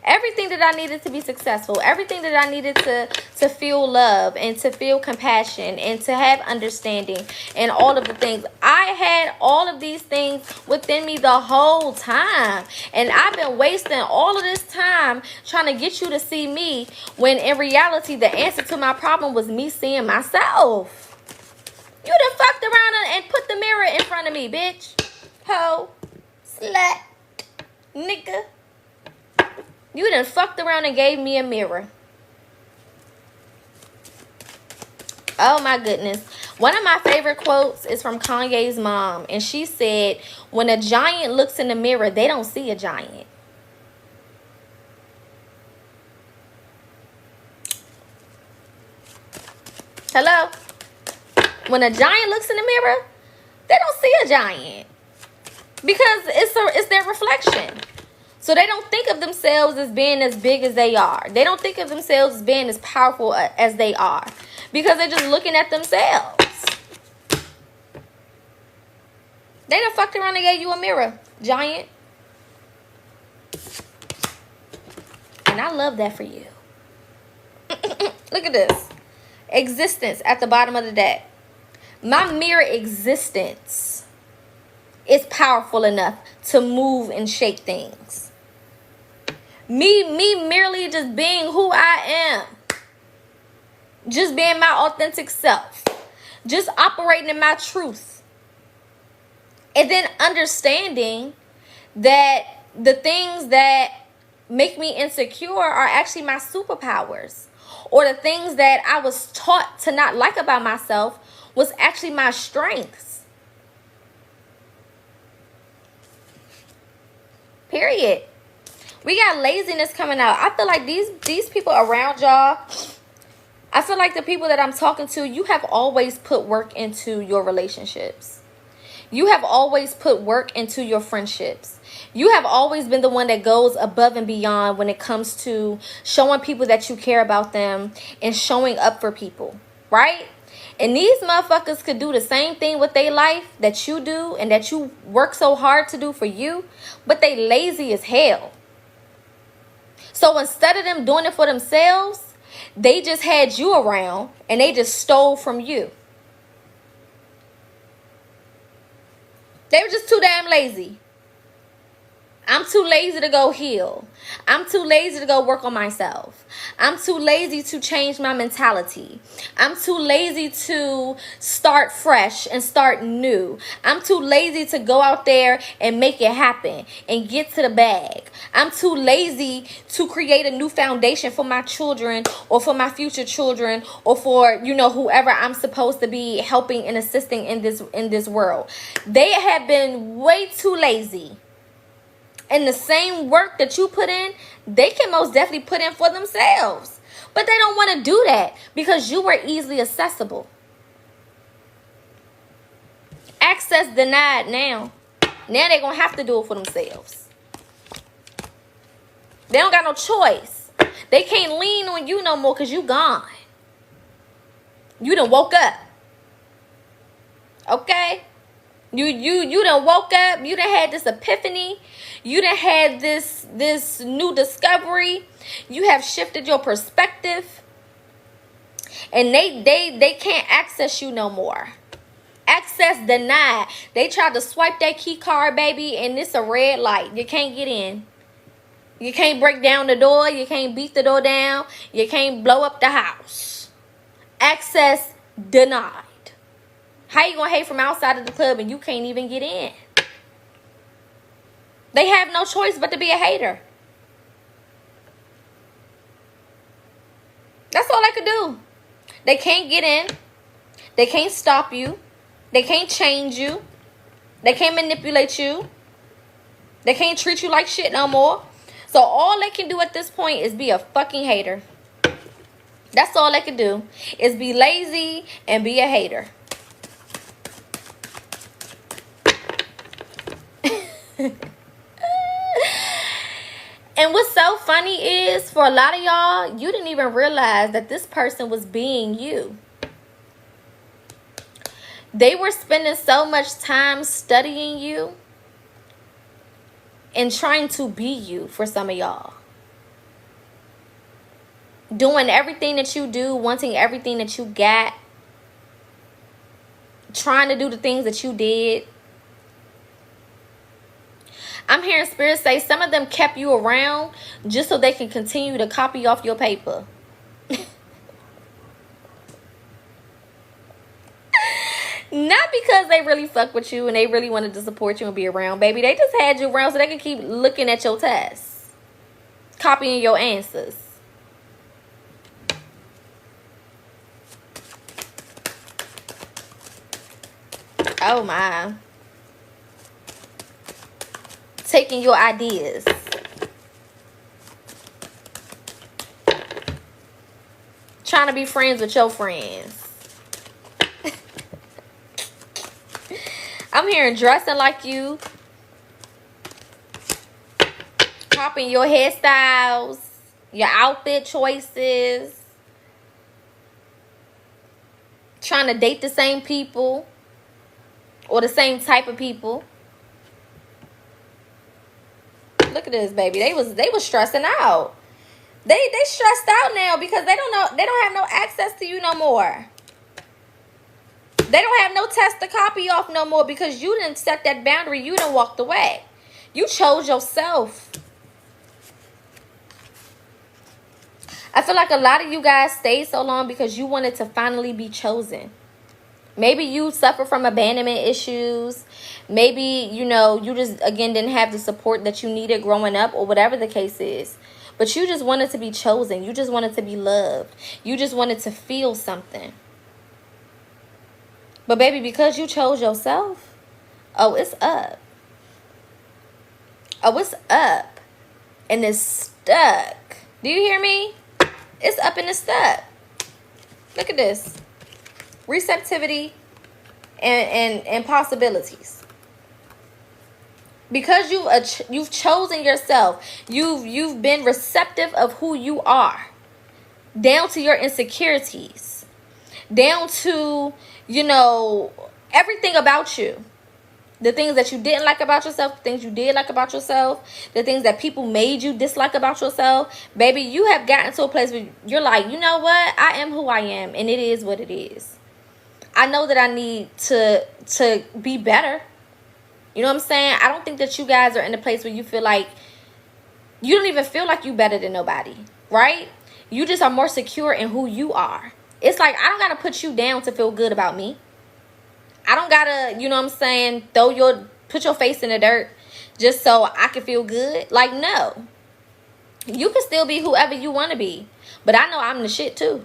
Everything that I needed to be successful. Everything that I needed to feel love and to feel compassion and to have understanding and all of the things. I had all of these things within me the whole time. And I've been wasting all of this time trying to get you to see me, when in reality the answer to my problem was me seeing myself. You done fucked around and put the mirror in front of me, bitch. Ho. Slut. Nigga. You done fucked around and gave me a mirror. Oh my goodness. One of my favorite quotes is from Kanye's mom. And she said, when a giant looks in the mirror, they don't see a giant. Hello? When a giant looks in the mirror, they don't see a giant. Because it's their reflection. So they don't think of themselves as being as big as they are. They don't think of themselves as being as powerful as they are. Because they're just looking at themselves. They done fucked around and gave you a mirror, giant. And I love that for you. Look at this. Existence at the bottom of the deck. My mere existence is powerful enough to move and shape things. Me merely just being who I am. Just being my authentic self. Just operating in my truth. And then understanding that the things that make me insecure are actually my superpowers. Or the things that I was taught to not like about myself was actually my strengths. Period. We got laziness coming out. I feel like these people around y'all, I feel like the people that I'm talking to, you have always put work into your relationships. You have always put work into your friendships. You have always been the one that goes above and beyond when it comes to showing people that you care about them and showing up for people, right? And these motherfuckers could do the same thing with their life that you do and that you work so hard to do for you, but they lazy as hell. So instead of them doing it for themselves, they just had you around and they just stole from you. They were just too damn lazy. I'm too lazy to go heal. I'm too lazy to go work on myself. I'm too lazy to change my mentality. I'm too lazy to start fresh and start new. I'm too lazy to go out there and make it happen and get to the bag. I'm too lazy to create a new foundation for my children or for my future children or for, you know, whoever I'm supposed to be helping and assisting in this world. They have been way too lazy. And the same work that you put in, they can most definitely put in for themselves. But they don't want to do that because you were easily accessible. Access denied now. Now they're going to have to do it for themselves. They don't got no choice. They can't lean on you no more because you gone. You done woke up. Okay? You done woke up. You done had this epiphany. You done had this new discovery. You have shifted your perspective. And they can't access you no more. Access denied. They tried to swipe that key card, baby, and it's a red light. You can't get in. You can't break down the door. You can't beat the door down. You can't blow up the house. Access denied. How you gonna hate from outside of the club and you can't even get in? They have no choice but to be a hater. That's all they could do. They can't get in. They can't stop you. They can't change you. They can't manipulate you. They can't treat you like shit no more. So all they can do at this point is be a fucking hater. That's all they can do is be lazy and be a hater. And what's so funny is, for a lot of y'all, you didn't even realize that this person was being you. They were spending so much time studying you and trying to be you for some of y'all. Doing everything that you do, wanting everything that you got, trying to do the things that you did. I'm hearing Spirit say some of them kept you around just so they can continue to copy off your paper. Not because they really fuck with you and they really wanted to support you and be around, baby. They just had you around so they could keep looking at your tests. Copying your answers. Oh my. Taking your ideas. Trying to be friends with your friends. I'm hearing dressing like you. copying your hairstyles, your outfit choices, trying to date the same people or the same type of people. Look at this, baby. They was stressing out. They stressed out now because they don't have no access to you no more. They don't have no test to copy off no more because you didn't set that boundary. You done walked away. You chose yourself. I feel like a lot of you guys stayed so long because you wanted to finally be chosen. Maybe you suffer from abandonment issues. Maybe, you know, you just, again, didn't have the support that you needed growing up or whatever the case is. But you just wanted to be chosen. You just wanted to be loved. You just wanted to feel something. But, baby, because you chose yourself, oh, it's up. Oh, it's up. And it's stuck. Do you hear me? It's up and it's stuck. Look at this. Receptivity and possibilities. Because you've chosen yourself. You've been receptive of who you are. Down to your insecurities. Down to, you know, everything about you. The things that you didn't like about yourself, the things you did like about yourself, the things that people made you dislike about yourself. Baby, you have gotten to a place where you're like, you know what? I am who I am, and it is what it is. I know that I need to be better. You know what I'm saying? I don't think that you guys are in a place where you feel like, you don't even feel like you better than nobody, right? You just are more secure in who you are. It's like, I don't got to put you down to feel good about me. I don't gotta, you know what I'm saying, put your face in the dirt just so I can feel good. Like, no. You can still be whoever you want to be. But I know I'm the shit too.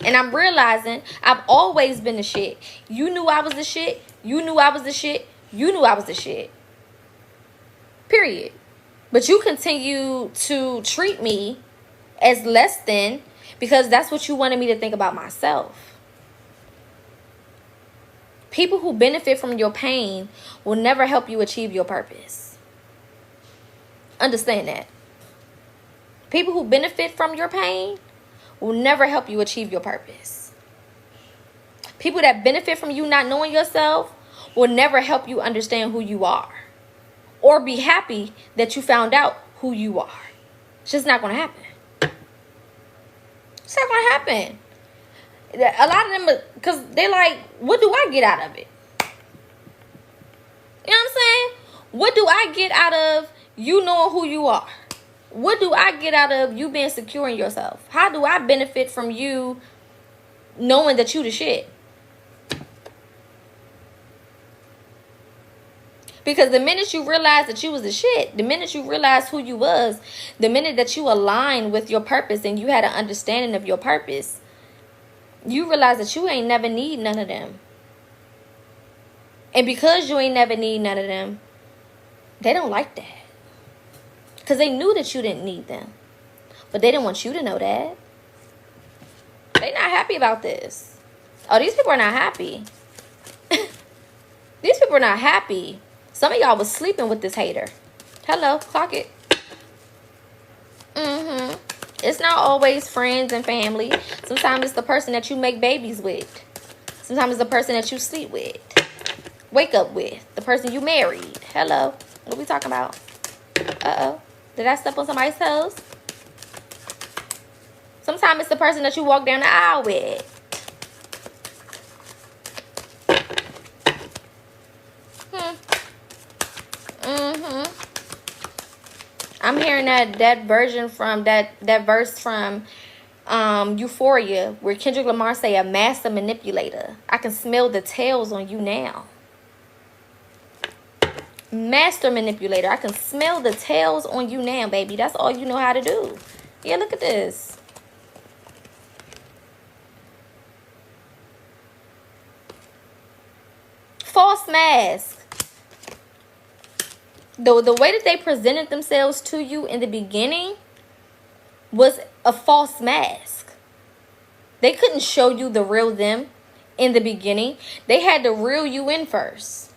And I'm realizing I've always been the shit. You knew I was the shit. You knew I was the shit. You knew I was the shit. Period. But you continue to treat me as less than because that's what you wanted me to think about myself. People who benefit from your pain will never help you achieve your purpose. Understand that. People who benefit from your pain will never help you achieve your purpose. People that benefit from you not knowing yourself will never help you understand who you are. Or be happy that you found out who you are. It's just not going to happen. It's not going to happen. A lot of them, because they're like, what do I get out of it? You know what I'm saying? What do I get out of you knowing who you are? What do I get out of you being secure in yourself? How do I benefit from you knowing that you the shit? Because the minute you realize that you was the shit, the minute you realize who you was, the minute that you aligned with your purpose and you had an understanding of your purpose, you realize that you ain't never need none of them. And because you ain't never need none of them, they don't like that. Because they knew that you didn't need them. But they didn't want you to know that. They not happy about this. Oh, these people are not happy. These people are not happy. Some of y'all was sleeping with this hater. Hello, clock it. It's not always friends and family. Sometimes it's the person that you make babies with. Sometimes it's the person that you sleep with. Wake up with. The person you married. Hello. What are we talking about? Uh-oh. Did I step on somebody's toes? Sometimes it's the person that you walk down the aisle with. I'm hearing that version from that verse from Euphoria where Kendrick Lamar say a master manipulator. I can smell the tails on you now. Master manipulator. I can smell the tails on you now, baby. That's all you know how to do. Yeah, look at this. False mask. The way that they presented themselves to you in the beginning was a false mask. They couldn't show you the real them in the beginning. They had to reel you in first.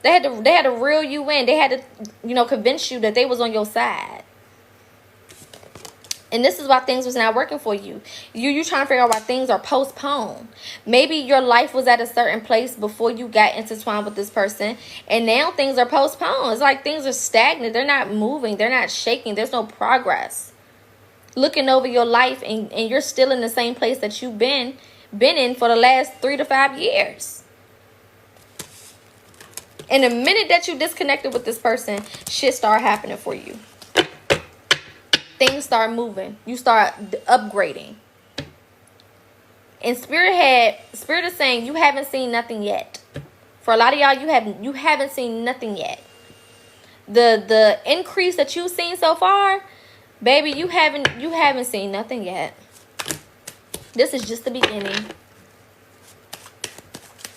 They had to reel you in. They had to, convince you that they was on your side. And this is why things was not working for you. You trying to figure out why things are postponed. Maybe your life was at a certain place before you got intertwined with this person, and now things are postponed. It's like things are stagnant. They're not moving. They're not shaking. There's no progress. Looking over your life, and you're still in the same place that you've been in for the last 3 to 5 years. And the minute that you disconnected with this person, shit start happening for you. Things start moving. You start upgrading. And Spirit is saying you haven't seen nothing yet. For a lot of y'all, you haven't seen nothing yet. The increase that you've seen so far, baby, you haven't seen nothing yet. This is just the beginning.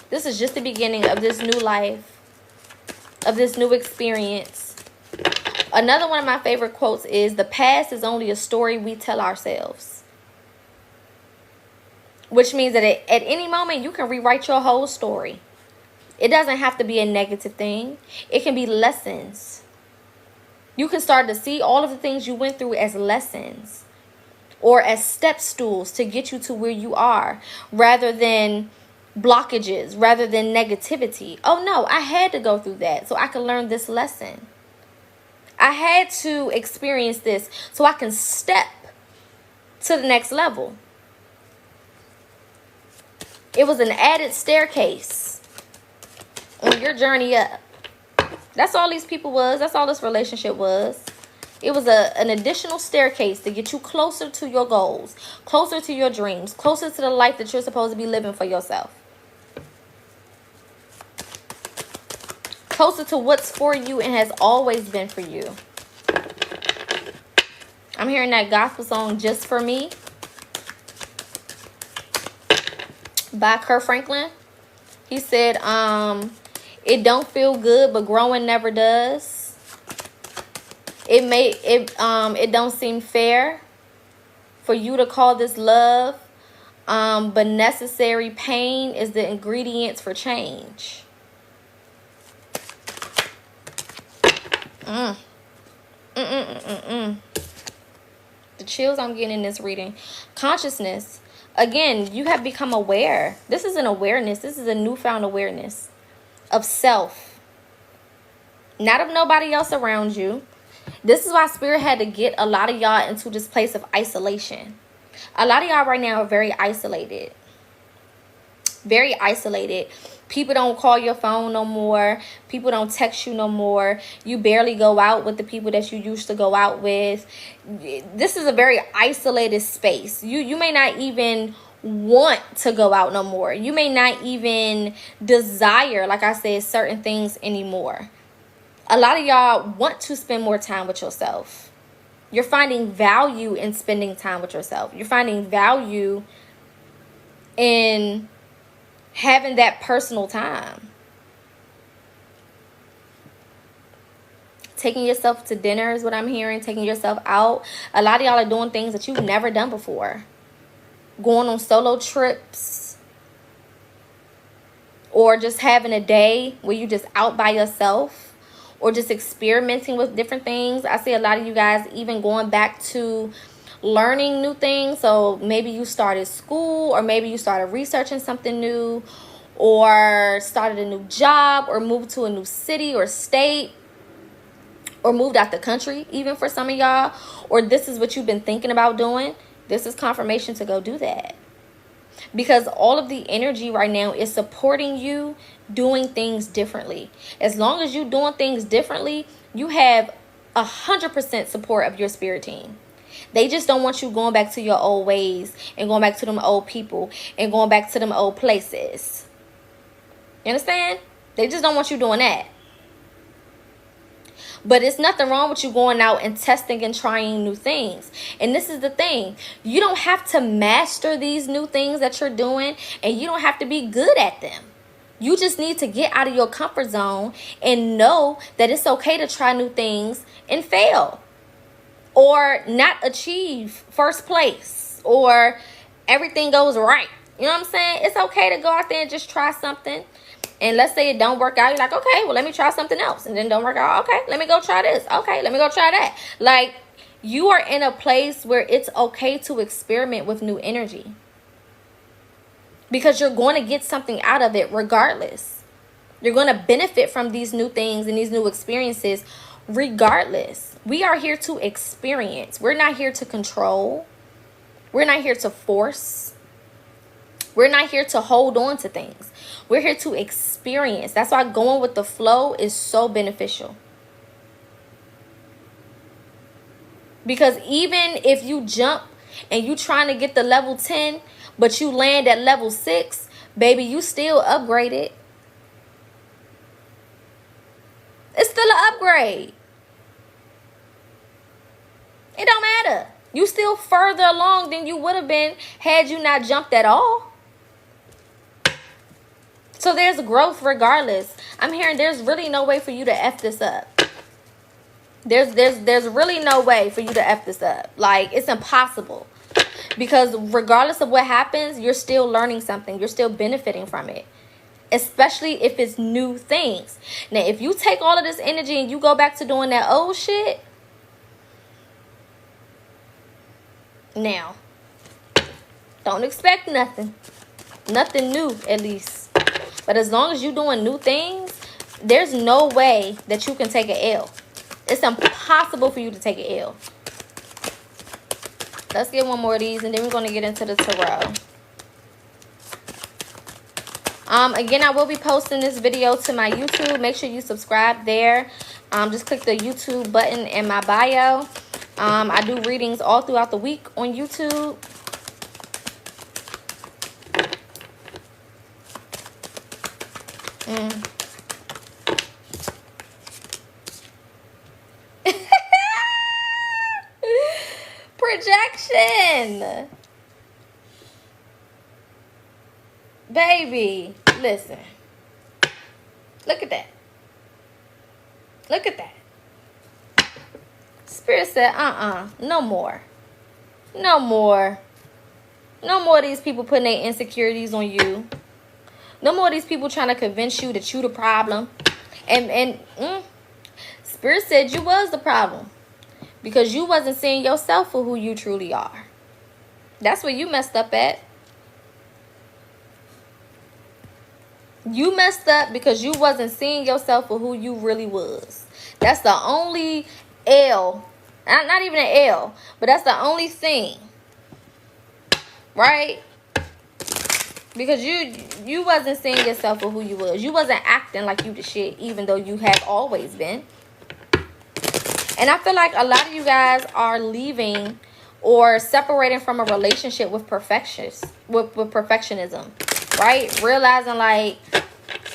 This is just the beginning of this new life, of this new experience. Another one of my favorite quotes is, the past is only a story we tell ourselves. Which means that at any moment, you can rewrite your whole story. It doesn't have to be a negative thing. It can be lessons. You can start to see all of the things you went through as lessons, or as step stools to get you to where you are, rather than blockages, rather than negativity. Oh no, I had to go through that so I could learn this lesson. I had to experience this so I can step to the next level. It was an added staircase on your journey up. That's all these people was. That's all this relationship was. It was an additional staircase to get you closer to your goals, closer to your dreams, closer to the life that you're supposed to be living for yourself. Closer to what's for you and has always been for you. I'm hearing that gospel song, Just For Me, by Kirk Franklin. He said, it don't feel good, but growing never does. It don't seem fair for you to call this love, but necessary pain is the ingredients for change. The chills I'm getting in this reading. Consciousness. Again, you have become aware. This is an awareness. This is a newfound awareness of self. Not of nobody else around you. This is why Spirit had to get a lot of y'all into this place of isolation. A lot of y'all right now are very isolated. Very isolated. People don't call your phone no more. People don't text you no more. You barely go out with the people that you used to go out with. This is a very isolated space. You may not even want to go out no more. You may not even desire, like I said, certain things anymore. A lot of y'all want to spend more time with yourself. You're finding value in spending time with yourself. You're finding value in having that personal time. Taking yourself to dinner is what I'm hearing. Taking yourself out. A lot of y'all are doing things that you've never done before. Going on solo trips. Or just having a day where you just out by yourself. Or just experimenting with different things. I see a lot of you guys even going back to learning new things. So maybe you started school, or maybe you started researching something new, or started a new job, or moved to a new city or state, or moved out the country even for some of y'all, or this is what you've been thinking about doing. This is confirmation to go do that, because all of the energy right now is supporting you doing things differently. As long as you're doing things differently, you have 100% support of your spirit team. They just don't want you going back to your old ways and going back to them old people and going back to them old places. You understand? They just don't want you doing that. But it's nothing wrong with you going out and testing and trying new things. And this is the thing. You don't have to master these new things that you're doing, and you don't have to be good at them. You just need to get out of your comfort zone and know that it's okay to try new things and fail. Or not achieve first place, or everything goes right. You know what I'm saying? It's okay to go out there and just try something. And let's say it don't work out. You're like, okay, well, let me try something else. And then don't work out. Okay, let me go try this. Okay, let me go try that. Like, you are in a place where it's okay to experiment with new energy. Because you're going to get something out of it regardless. You're going to benefit from these new things and these new experiences regardless. We are here to experience. We're not here to control. We're not here to force. We're not here to hold on to things. We're here to experience. That's why going with the flow is so beneficial. Because even if you jump and you trying to get the level 10, but you land at level 6, baby, you still upgraded. It's still an upgrade. It don't matter. You still further along than you would have been had you not jumped at all. So there's growth regardless. I'm hearing there's really no way for you to F this up. There's really no way for you to F this up. Like, it's impossible. Because regardless of what happens, you're still learning something. You're still benefiting from it. Especially if it's new things. Now, if you take all of this energy and you go back to doing that old shit, now, don't expect nothing. Nothing new, at least. But as long as you're doing new things, there's no way that you can take an L. It's impossible for you to take an L. Let's get one more of these, and then we're going to get into the tarot. Again, I will be posting this video to my YouTube. Make sure you subscribe there. Just click the YouTube button in my bio. I do readings all throughout the week on YouTube. Projection. Baby, listen. Look at that. Look at that. Spirit said, no more. No more. No more of these people putting their insecurities on you. No more of these people trying to convince you that you the problem. And Spirit said you was the problem. Because you wasn't seeing yourself for who you truly are. That's where you messed up at. You messed up because you wasn't seeing yourself for who you really was. That's the only L. Not even an L. But that's the only thing. Right? Because you wasn't seeing yourself for who you was. You wasn't acting like you the shit. Even though you have always been. And I feel like a lot of you guys are leaving or separating from a relationship with perfectionism, right? Realizing like,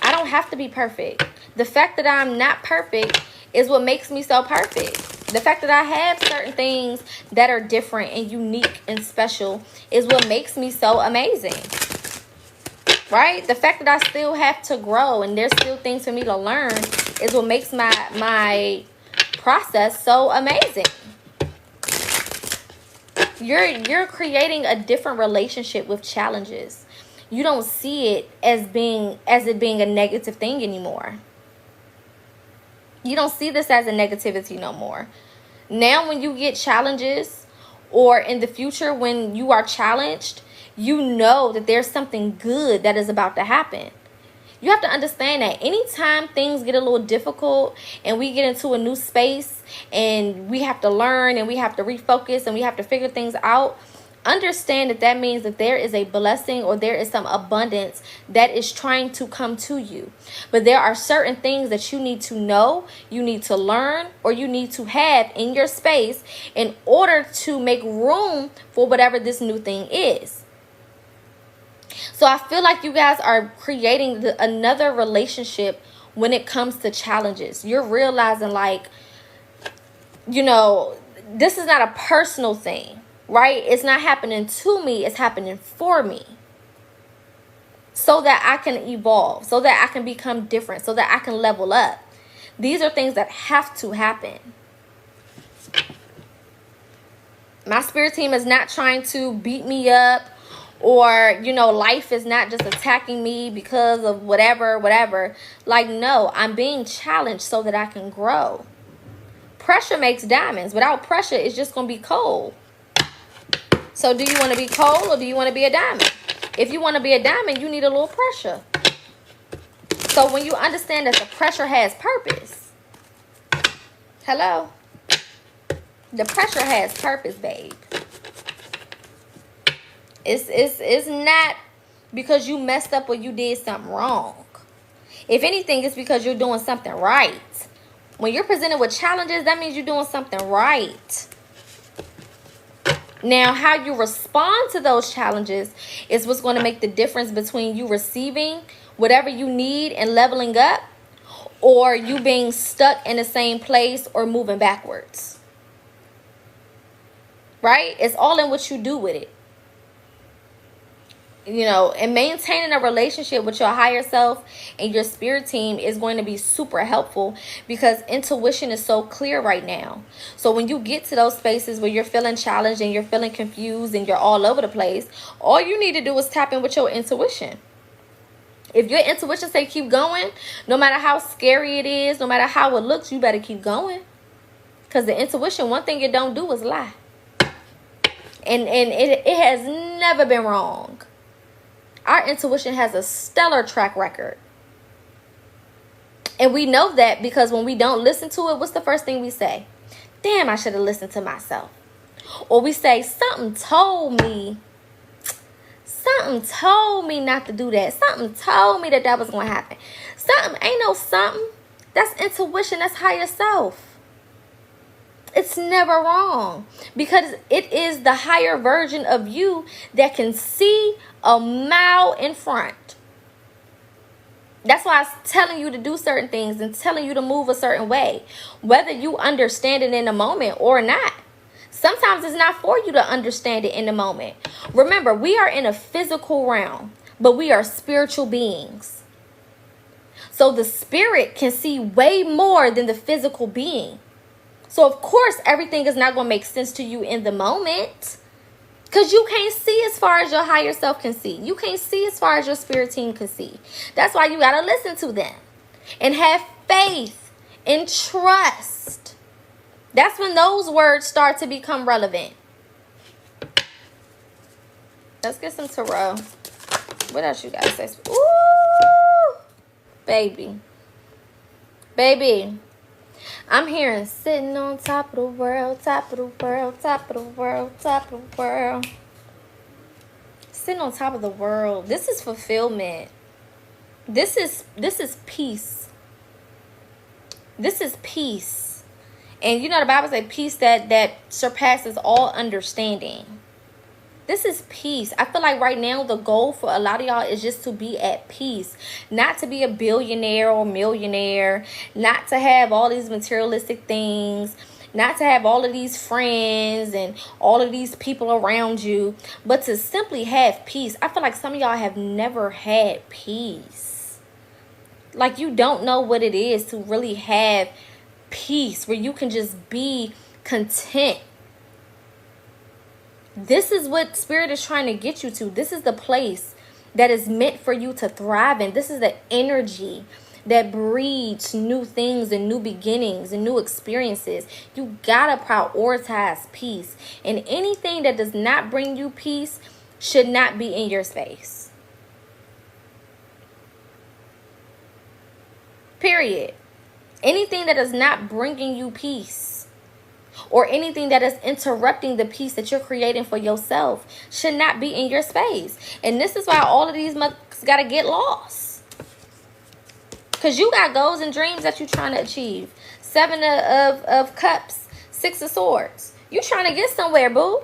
I don't have to be perfect. The fact that I'm not perfect is what makes me so perfect. The fact that I have certain things that are different and unique and special is what makes me so amazing, right? The fact that I still have to grow and there's still things for me to learn is what makes my process so amazing. You're creating a different relationship with challenges. You don't see it as it being a negative thing anymore. You don't see this as a negativity no more. Now when you get challenges, or in the future when you are challenged, you know that there's something good that is about to happen. You have to understand that anytime things get a little difficult and we get into a new space and we have to learn and we have to refocus and we have to figure things out, understand that that means that there is a blessing or there is some abundance that is trying to come to you. But there are certain things that you need to know, you need to learn, or you need to have in your space in order to make room for whatever this new thing is. So I feel like you guys are creating another relationship when it comes to challenges. You're realizing like, you know, this is not a personal thing, right? It's not happening to me. It's happening for me. So that I can evolve, so that I can become different, so that I can level up. These are things that have to happen. My spirit team is not trying to beat me up or, you know, life is not just attacking me because of whatever. Like, no, I'm being challenged so that I can grow. Pressure makes diamonds. Without pressure, it's just going to be cold. So do you want to be cold or do you want to be a diamond? If you want to be a diamond, you need a little pressure. So when you understand that the pressure has purpose. Hello? The pressure has purpose, babe. It's not because you messed up or you did something wrong. If anything, it's because you're doing something right. When you're presented with challenges, that means you're doing something right. Now, how you respond to those challenges is what's going to make the difference between you receiving whatever you need and leveling up, or you being stuck in the same place or moving backwards. Right? It's all in what you do with it. You know, and maintaining a relationship with your higher self and your spirit team is going to be super helpful because intuition is so clear right now. So when you get to those spaces where you're feeling challenged and you're feeling confused and you're all over the place, all you need to do is tap in with your intuition. If your intuition say keep going, no matter how scary it is, no matter how it looks, you better keep going. Because the intuition, one thing it don't do is lie. And it has never been wrong. Our intuition has a stellar track record. And we know that because when we don't listen to it, what's the first thing we say? Damn, I should have listened to myself. Or we say, something told me not to do that. Something told me that was going to happen. Something, ain't no something. That's intuition. That's higher self. It's never wrong because it is the higher version of you that can see a mile in front. That's why I'm telling you to do certain things and telling you to move a certain way, whether you understand it in the moment or not. Sometimes it's not for you to understand it in the moment. Remember, we are in a physical realm, but we are spiritual beings. So the spirit can see way more than the physical being. So, of course, everything is not going to make sense to you in the moment because you can't see as far as your higher self can see. You can't see as far as your spirit team can see. That's why you got to listen to them and have faith and trust. That's when those words start to become relevant. Let's get some tarot. What else you guys say? Ooh, baby. Baby. I'm hearing sitting on top of the world, top of the world, top of the world, top of the world. Sitting on top of the world. This is fulfillment. This is peace. This is peace. And you know the Bible says peace that surpasses all understanding. This is peace. I feel like right now the goal for a lot of y'all is just to be at peace. Not to be a billionaire or millionaire. Not to have all these materialistic things. Not to have all of these friends and all of these people around you. But to simply have peace. I feel like some of y'all have never had peace. Like you don't know what it is to really have peace. Where you can just be content. This is what Spirit is trying to get you to. This is the place that is meant for you to thrive in. This is the energy that breeds new things and new beginnings and new experiences. You gotta prioritize peace. And anything that does not bring you peace should not be in your space. Period. Anything that is not bringing you peace, or anything that is interrupting the peace that you're creating for yourself, should not be in your space. And this is why all of these motherfuckers got to get lost. Because you got goals and dreams that you're trying to achieve. 7 of Cups, 6 of Swords. You trying to get somewhere, boo.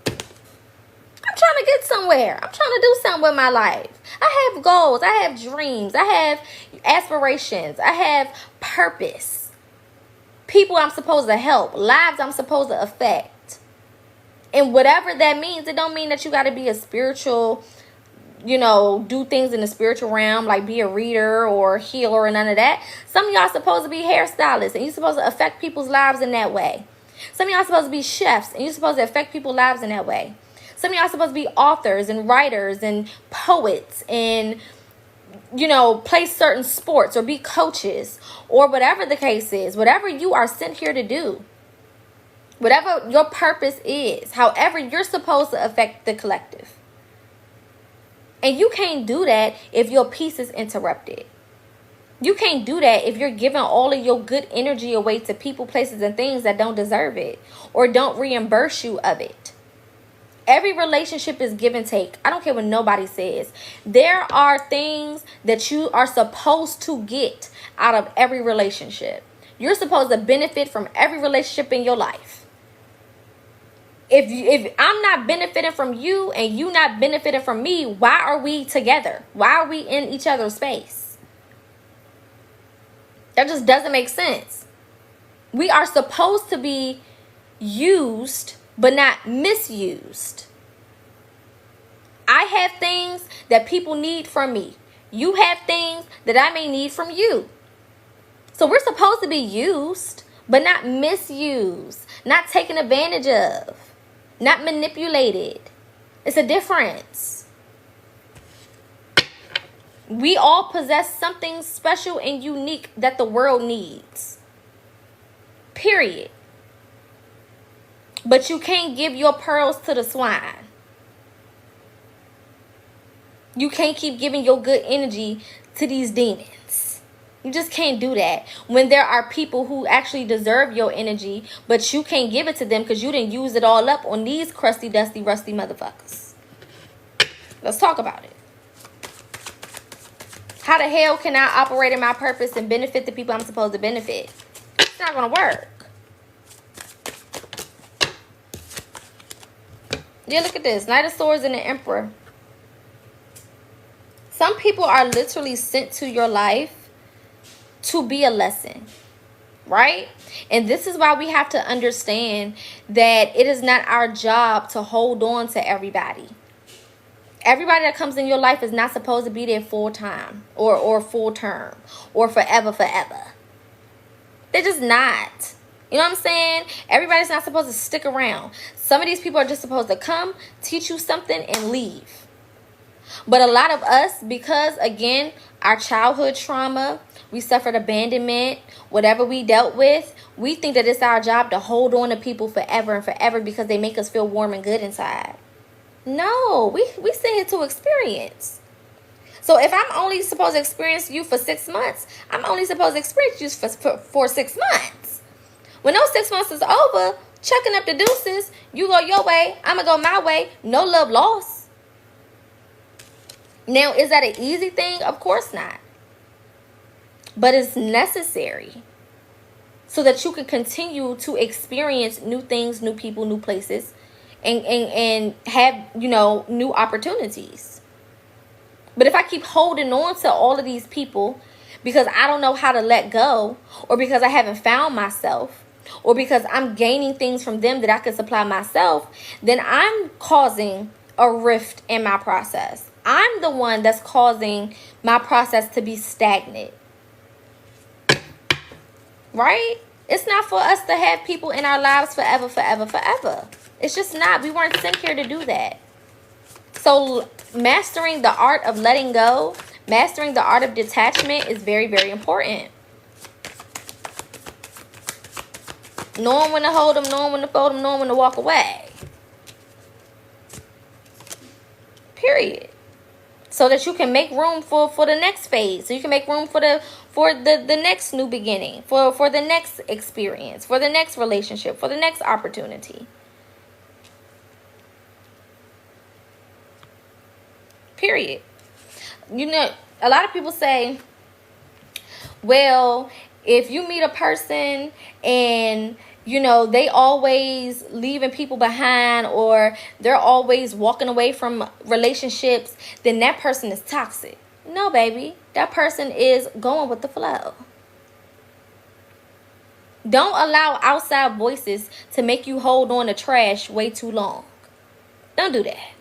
I'm trying to get somewhere. I'm trying to do something with my life. I have goals. I have dreams. I have aspirations. I have purpose. People I'm supposed to help. Lives I'm supposed to affect. And whatever that means, it don't mean that you got to be a spiritual, you know, do things in the spiritual realm, like be a reader or healer or none of that. Some of y'all supposed to be hairstylists and you're supposed to affect people's lives in that way. Some of y'all supposed to be chefs, and you're supposed to affect people's lives in that way. Some of y'all supposed to be authors and writers and poets and, you know, play certain sports or be coaches or whatever the case is. Whatever you are sent here to do. Whatever your purpose is. However, you're supposed to affect the collective. And you can't do that if your peace is interrupted. You can't do that if you're giving all of your good energy away to people, places, and things that don't deserve it or don't reimburse you of it. Every relationship is give and take. I don't care what nobody says. There are things that you are supposed to get out of every relationship. You're supposed to benefit from every relationship in your life. If I'm not benefiting from you and you not benefiting from me, why are we together? Why are we in each other's space? That just doesn't make sense. We are supposed to be used, but not misused. I have things that people need from me. You have things that I may need from you. So we're supposed to be used, but not misused, not taken advantage of, not manipulated. It's a difference. We all possess something special and unique that the world needs. Period. But you can't give your pearls to the swine. You can't keep giving your good energy to these demons. You just can't do that when there are people who actually deserve your energy, but you can't give it to them because you didn't use it all up on these crusty, dusty, rusty motherfuckers. Let's talk about it. How the hell can I operate in my purpose and benefit the people I'm supposed to benefit? It's not going to work. Yeah, look at this. Knight of Swords and the Emperor. Some people are literally sent to your life to be a lesson, right? And this is why we have to understand that it is not our job to hold on to everybody. Everybody that comes in your life is not supposed to be there full time or full term or forever. They're just not. You know what I'm saying? Everybody's not supposed to stick around. Some of these people are just supposed to come, teach you something, and leave. But a lot of us, because, again, our childhood trauma, we suffered abandonment, whatever we dealt with, we think that it's our job to hold on to people forever and forever because they make us feel warm and good inside. No, we sit here to experience. So if I'm only supposed to experience you for 6 months, I'm only supposed to experience you for 6 months. When those 6 months is over, chucking up the deuces, you go your way, I'm going to go my way, no love lost. Now, is that an easy thing? Of course not. But it's necessary so that you can continue to experience new things, new people, new places, and have, you know, new opportunities. But if I keep holding on to all of these people because I don't know how to let go, or because I haven't found myself, or because I'm gaining things from them that I can supply myself, then I'm causing a rift in my process. I'm the one that's causing my process to be stagnant. Right? It's not for us to have people in our lives forever. It's just not. We weren't sent here to do that. So mastering the art of letting go, mastering the art of detachment is very, very important. Knowing when to hold them, knowing when to fold them, knowing when to walk away. Period. So that you can make room for the next phase. So you can make room for the next new beginning, for the next experience, for the next relationship, for the next opportunity. Period. You know, a lot of people say, well, if you meet a person and, you know, they always leaving people behind, or they're always walking away from relationships, then that person is toxic. No, baby. That person is going with the flow. Don't allow outside voices to make you hold on to trash way too long. Don't do that.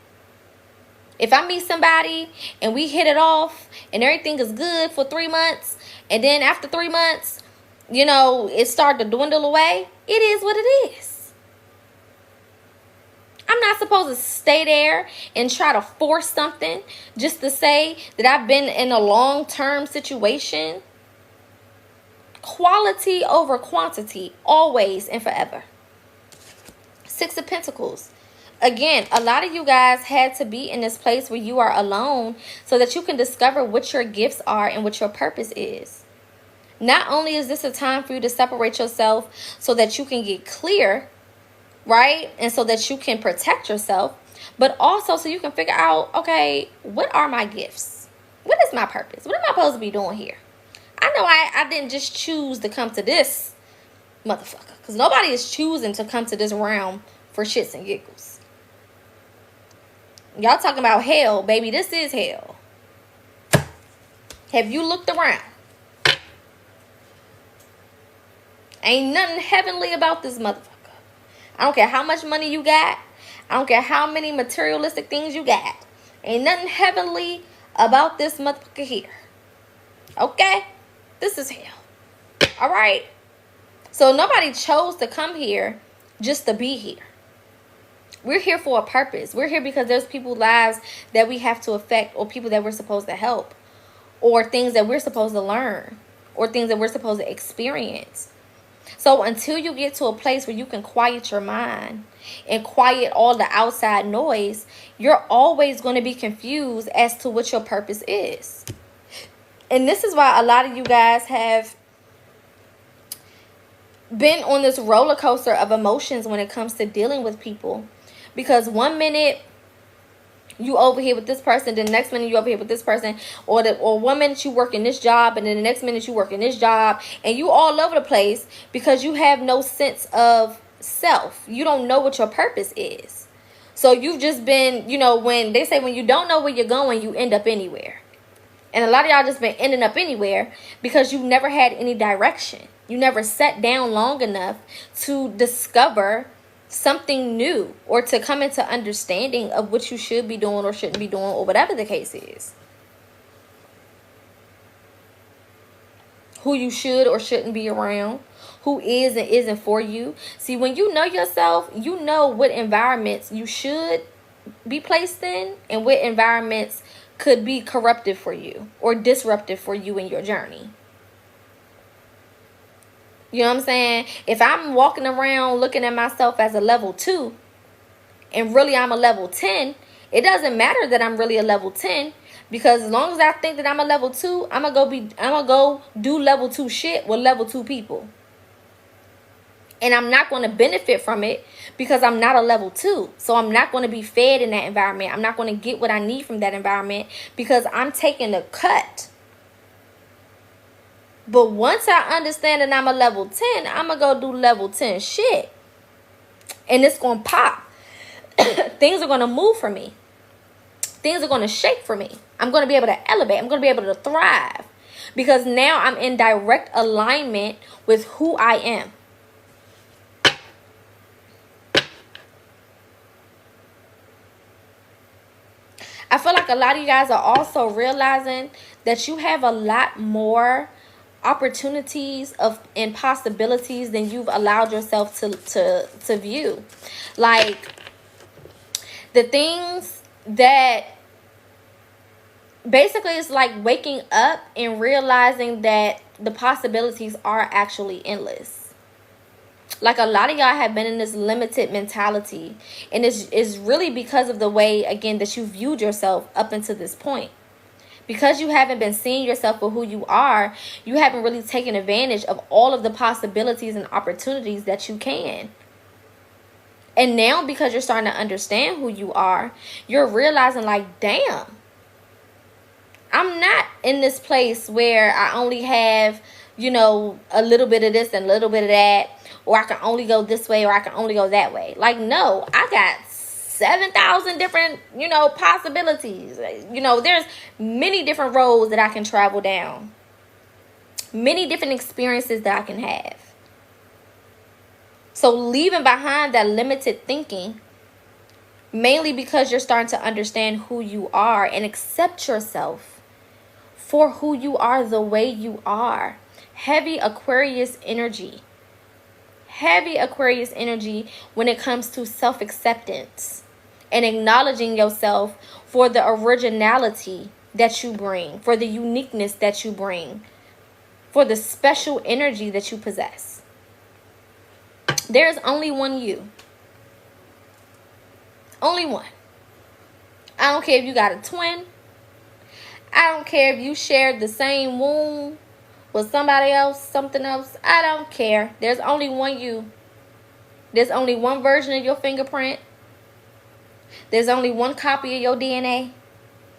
If I meet somebody and we hit it off and everything is good for 3 months, and then after 3 months, it started to dwindle away, it is what it is. I'm not supposed to stay there and try to force something just to say that I've been in a long-term situation. Quality over quantity, always and forever. Six of Pentacles. Again, a lot of you guys had to be in this place where you are alone so that you can discover what your gifts are and what your purpose is. Not only is this a time for you to separate yourself so that you can get clear, right? And so that you can protect yourself, but also so you can figure out, okay, what are my gifts? What is my purpose? What am I supposed to be doing here? I know I didn't just choose to come to this motherfucker, because nobody is choosing to come to this realm for shits and giggles. Y'all talking about hell, baby. This is hell. Have you looked around? Ain't nothing heavenly about this motherfucker. I don't care how much money you got. I don't care how many materialistic things you got. Ain't nothing heavenly about this motherfucker here. Okay? This is hell. All right? So nobody chose to come here just to be here. We're here for a purpose. We're here because there's people's lives that we have to affect, or people that we're supposed to help, or things that we're supposed to learn, or things that we're supposed to experience. So until you get to a place where you can quiet your mind and quiet all the outside noise, you're always going to be confused as to what your purpose is. And this is why a lot of you guys have been on this roller coaster of emotions when it comes to dealing with people. Because one minute you over here with this person, then the next minute you over here with this person, or 1 minute you work in this job, and then the next minute you work in this job, and you all over the place because you have no sense of self. You don't know what your purpose is. So you've just been, when they say when you don't know where you're going, you end up anywhere. And a lot of y'all just been ending up anywhere because you never had any direction. You never sat down long enough to discover something new, or to come into understanding of what you should be doing or shouldn't be doing, or whatever the case is. Who you should or shouldn't be around, who is and isn't for you. See, when you know yourself, you know what environments you should be placed in and what environments could be corruptive for you or disruptive for you in your journey. You know what I'm saying? If I'm walking around looking at myself as a level 2 and really I'm a level 10, it doesn't matter that I'm really a level 10, because as long as I think that I'm a level 2, I'm gonna go do level 2 shit with level 2 people. And I'm not going to benefit from it because I'm not a level 2. So I'm not going to be fed in that environment. I'm not going to get what I need from that environment because I'm taking a cut. But once I understand that I'm a level 10, I'm going to go do level 10 shit. And it's going to pop. Things are going to move for me. Things are going to shake for me. I'm going to be able to elevate. I'm going to be able to thrive. Because now I'm in direct alignment with who I am. I feel like a lot of you guys are also realizing that you have a lot more opportunities and possibilities than you've allowed yourself to view. Like the things that basically it's like waking up and realizing that the possibilities are actually endless. Like a lot of y'all have been in this limited mentality, and it's really because of the way, again, that you viewed yourself up until this point. Because you haven't been seeing yourself for who you are, you haven't really taken advantage of all of the possibilities and opportunities that you can. And now, because you're starting to understand who you are, you're realizing like, damn, I'm not in this place where I only have, a little bit of this and a little bit of that, or I can only go this way or I can only go that way. Like, no, I got 7,000 different, possibilities. There's many different roads that I can travel down. Many different experiences that I can have. So leaving behind that limited thinking, mainly because you're starting to understand who you are and accept yourself for who you are, the way you are. heavy Aquarius energy. Heavy Aquarius energy when it comes to self-acceptance and acknowledging yourself for the originality that you bring, for the uniqueness that you bring, for the special energy that you possess. There's only one you. Only one. I don't care if you got a twin. I don't care if you shared the same womb with somebody else, something else. I don't care. There's only one you. There's only one version of your fingerprint. There's only one copy of your DNA.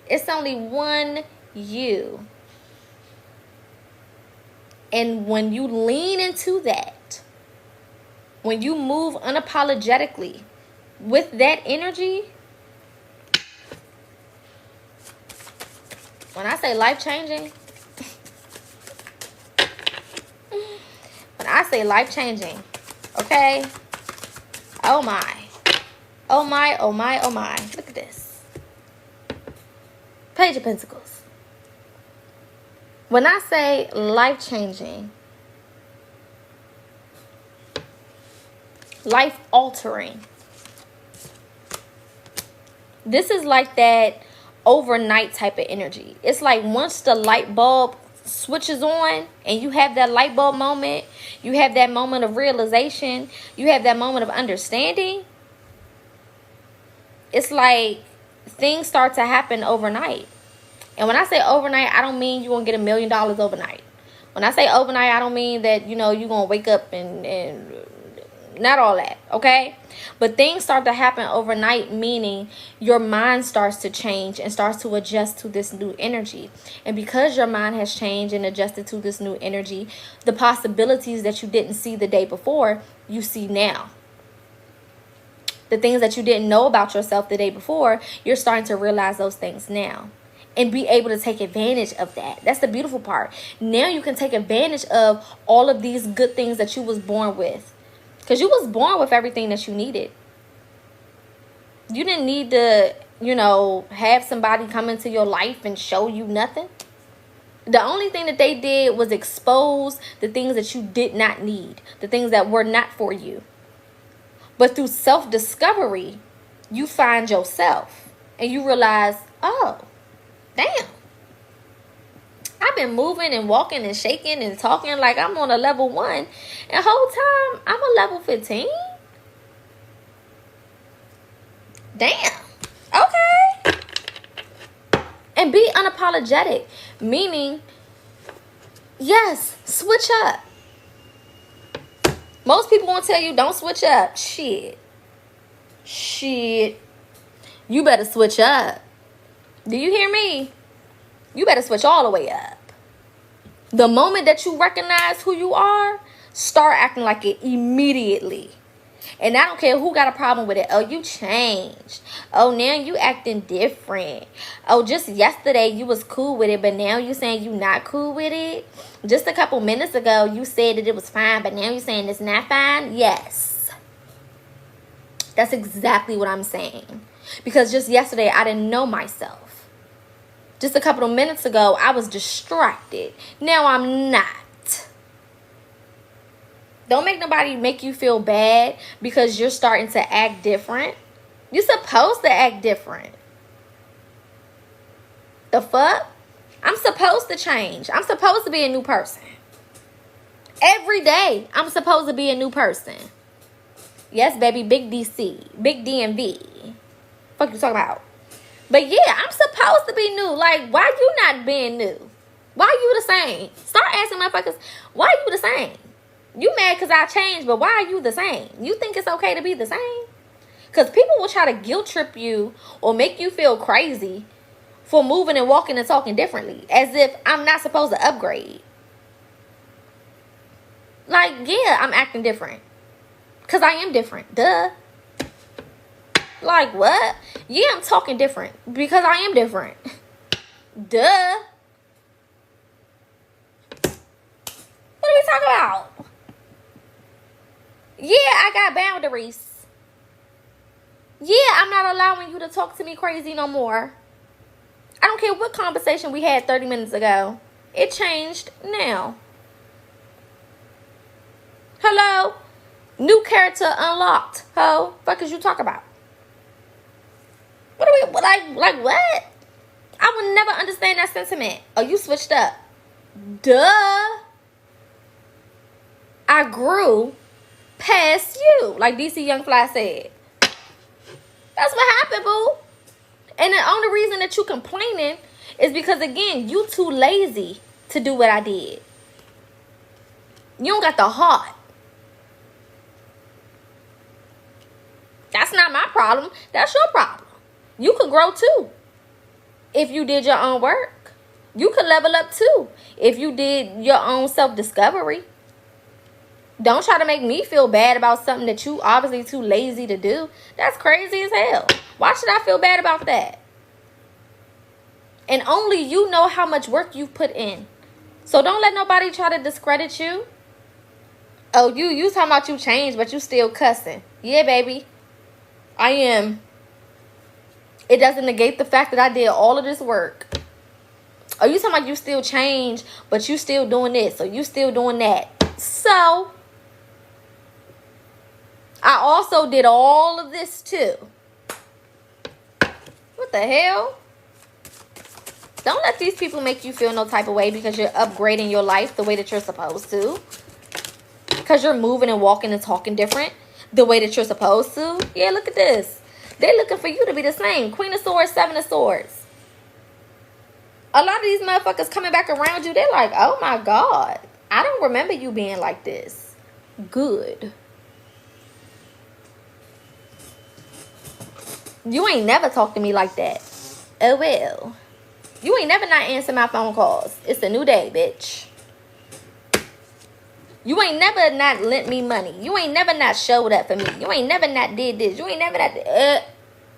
It's only one you. And when you lean into that, when you move unapologetically with that energy, when I say life-changing, when I say life-changing, okay? Oh my. Oh my, oh my, oh my. Look at this. Page of Pentacles. When I say life-changing, life-altering, this is like that overnight type of energy. It's like once the light bulb switches on and you have that light bulb moment, you have that moment of realization, you have that moment of understanding, it's like things start to happen overnight. And when I say overnight, I don't mean you're going to get $1 million overnight. When I say overnight, I don't mean that, you know, you're going to wake up and not all that, okay? But things start to happen overnight, meaning your mind starts to change and starts to adjust to this new energy. And because your mind has changed and adjusted to this new energy, the possibilities that you didn't see the day before, you see now. The things that you didn't know about yourself the day before, you're starting to realize those things now. And be able to take advantage of that. That's the beautiful part. Now you can take advantage of all of these good things that you was born with. Because you was born with everything that you needed. You didn't need to, you know, have somebody come into your life and show you nothing. The only thing that they did was expose the things that you did not need. The things that were not for you. But through self-discovery, you find yourself. And you realize, oh, damn. I've been moving and walking and shaking and talking like I'm on a level 1. And the whole time, I'm a level 15. Damn. Okay. And be unapologetic. Meaning, yes, switch up. Most people won't tell you, don't switch up. Shit. You better switch up. Do you hear me? You better switch all the way up. The moment that you recognize who you are, start acting like it immediately. And I don't care who got a problem with it. Oh, you changed. Oh, now you acting different. Oh, just yesterday you was cool with it, but now you saying you not cool with it. Just a couple minutes ago you said that it was fine, but now you saying it's not fine. Yes. That's exactly what I'm saying. Because just yesterday I didn't know myself. Just a couple of minutes ago, I was distracted. Now I'm not. Don't make nobody make you feel bad because you're starting to act different. You're supposed to act different. The fuck? I'm supposed to change. I'm supposed to be a new person. Every day, I'm supposed to be a new person. Yes, baby, big DC. Big DMV. Fuck you talking about? But yeah, I'm supposed to be new. Like, why you not being new? Why you the same? Start asking motherfuckers, why you the same? You mad because I changed, but why are you the same? You think it's okay to be the same? Because people will try to guilt trip you or make you feel crazy for moving and walking and talking differently. As if I'm not supposed to upgrade. Like, yeah, I'm acting different. Because I am different. Duh. Like, what? Yeah, I'm talking different because I am different. Duh. What are we talking about? Yeah, I got boundaries. Yeah, I'm not allowing you to talk to me crazy no more. I don't care what conversation we had 30 minutes ago. It changed now. Hello? New character unlocked. Ho? Fuck is you talk about? What are we, like what? I would never understand that sentiment. Oh, you switched up. Duh. I grew past you, like DC Young Fly said. That's what happened, boo. And the only reason that you complaining is because, again, you too lazy to do what I did. You don't got the heart. That's not my problem. That's your problem. You could grow too if you did your own work. You could level up too if you did your own self-discovery. Don't try to make me feel bad about something that you obviously too lazy to do. That's crazy as hell. Why should I feel bad about that? And only you know how much work you've put in. So don't let nobody try to discredit you. Oh, you talking about you changed, but you still cussing. Yeah, baby. I am. It doesn't negate the fact that I did all of this work. Oh, you talking about you still changed, but you still doing this, or you still doing that. So, I also did all of this too. What the hell? Don't let these people make you feel no type of way because you're upgrading your life the way that you're supposed to. Because you're moving and walking and talking different the way that you're supposed to. Yeah, look at this. They're looking for you to be the same. Queen of Swords, Seven of Swords. A lot of these motherfuckers coming back around you, they're like, oh my God. I don't remember you being like this. Good. You ain't never talked to me like that. Oh well. You ain't never not answer my phone calls. It's a new day, bitch. You ain't never not lent me money. You ain't never not showed up for me. You ain't never not did this. You ain't never not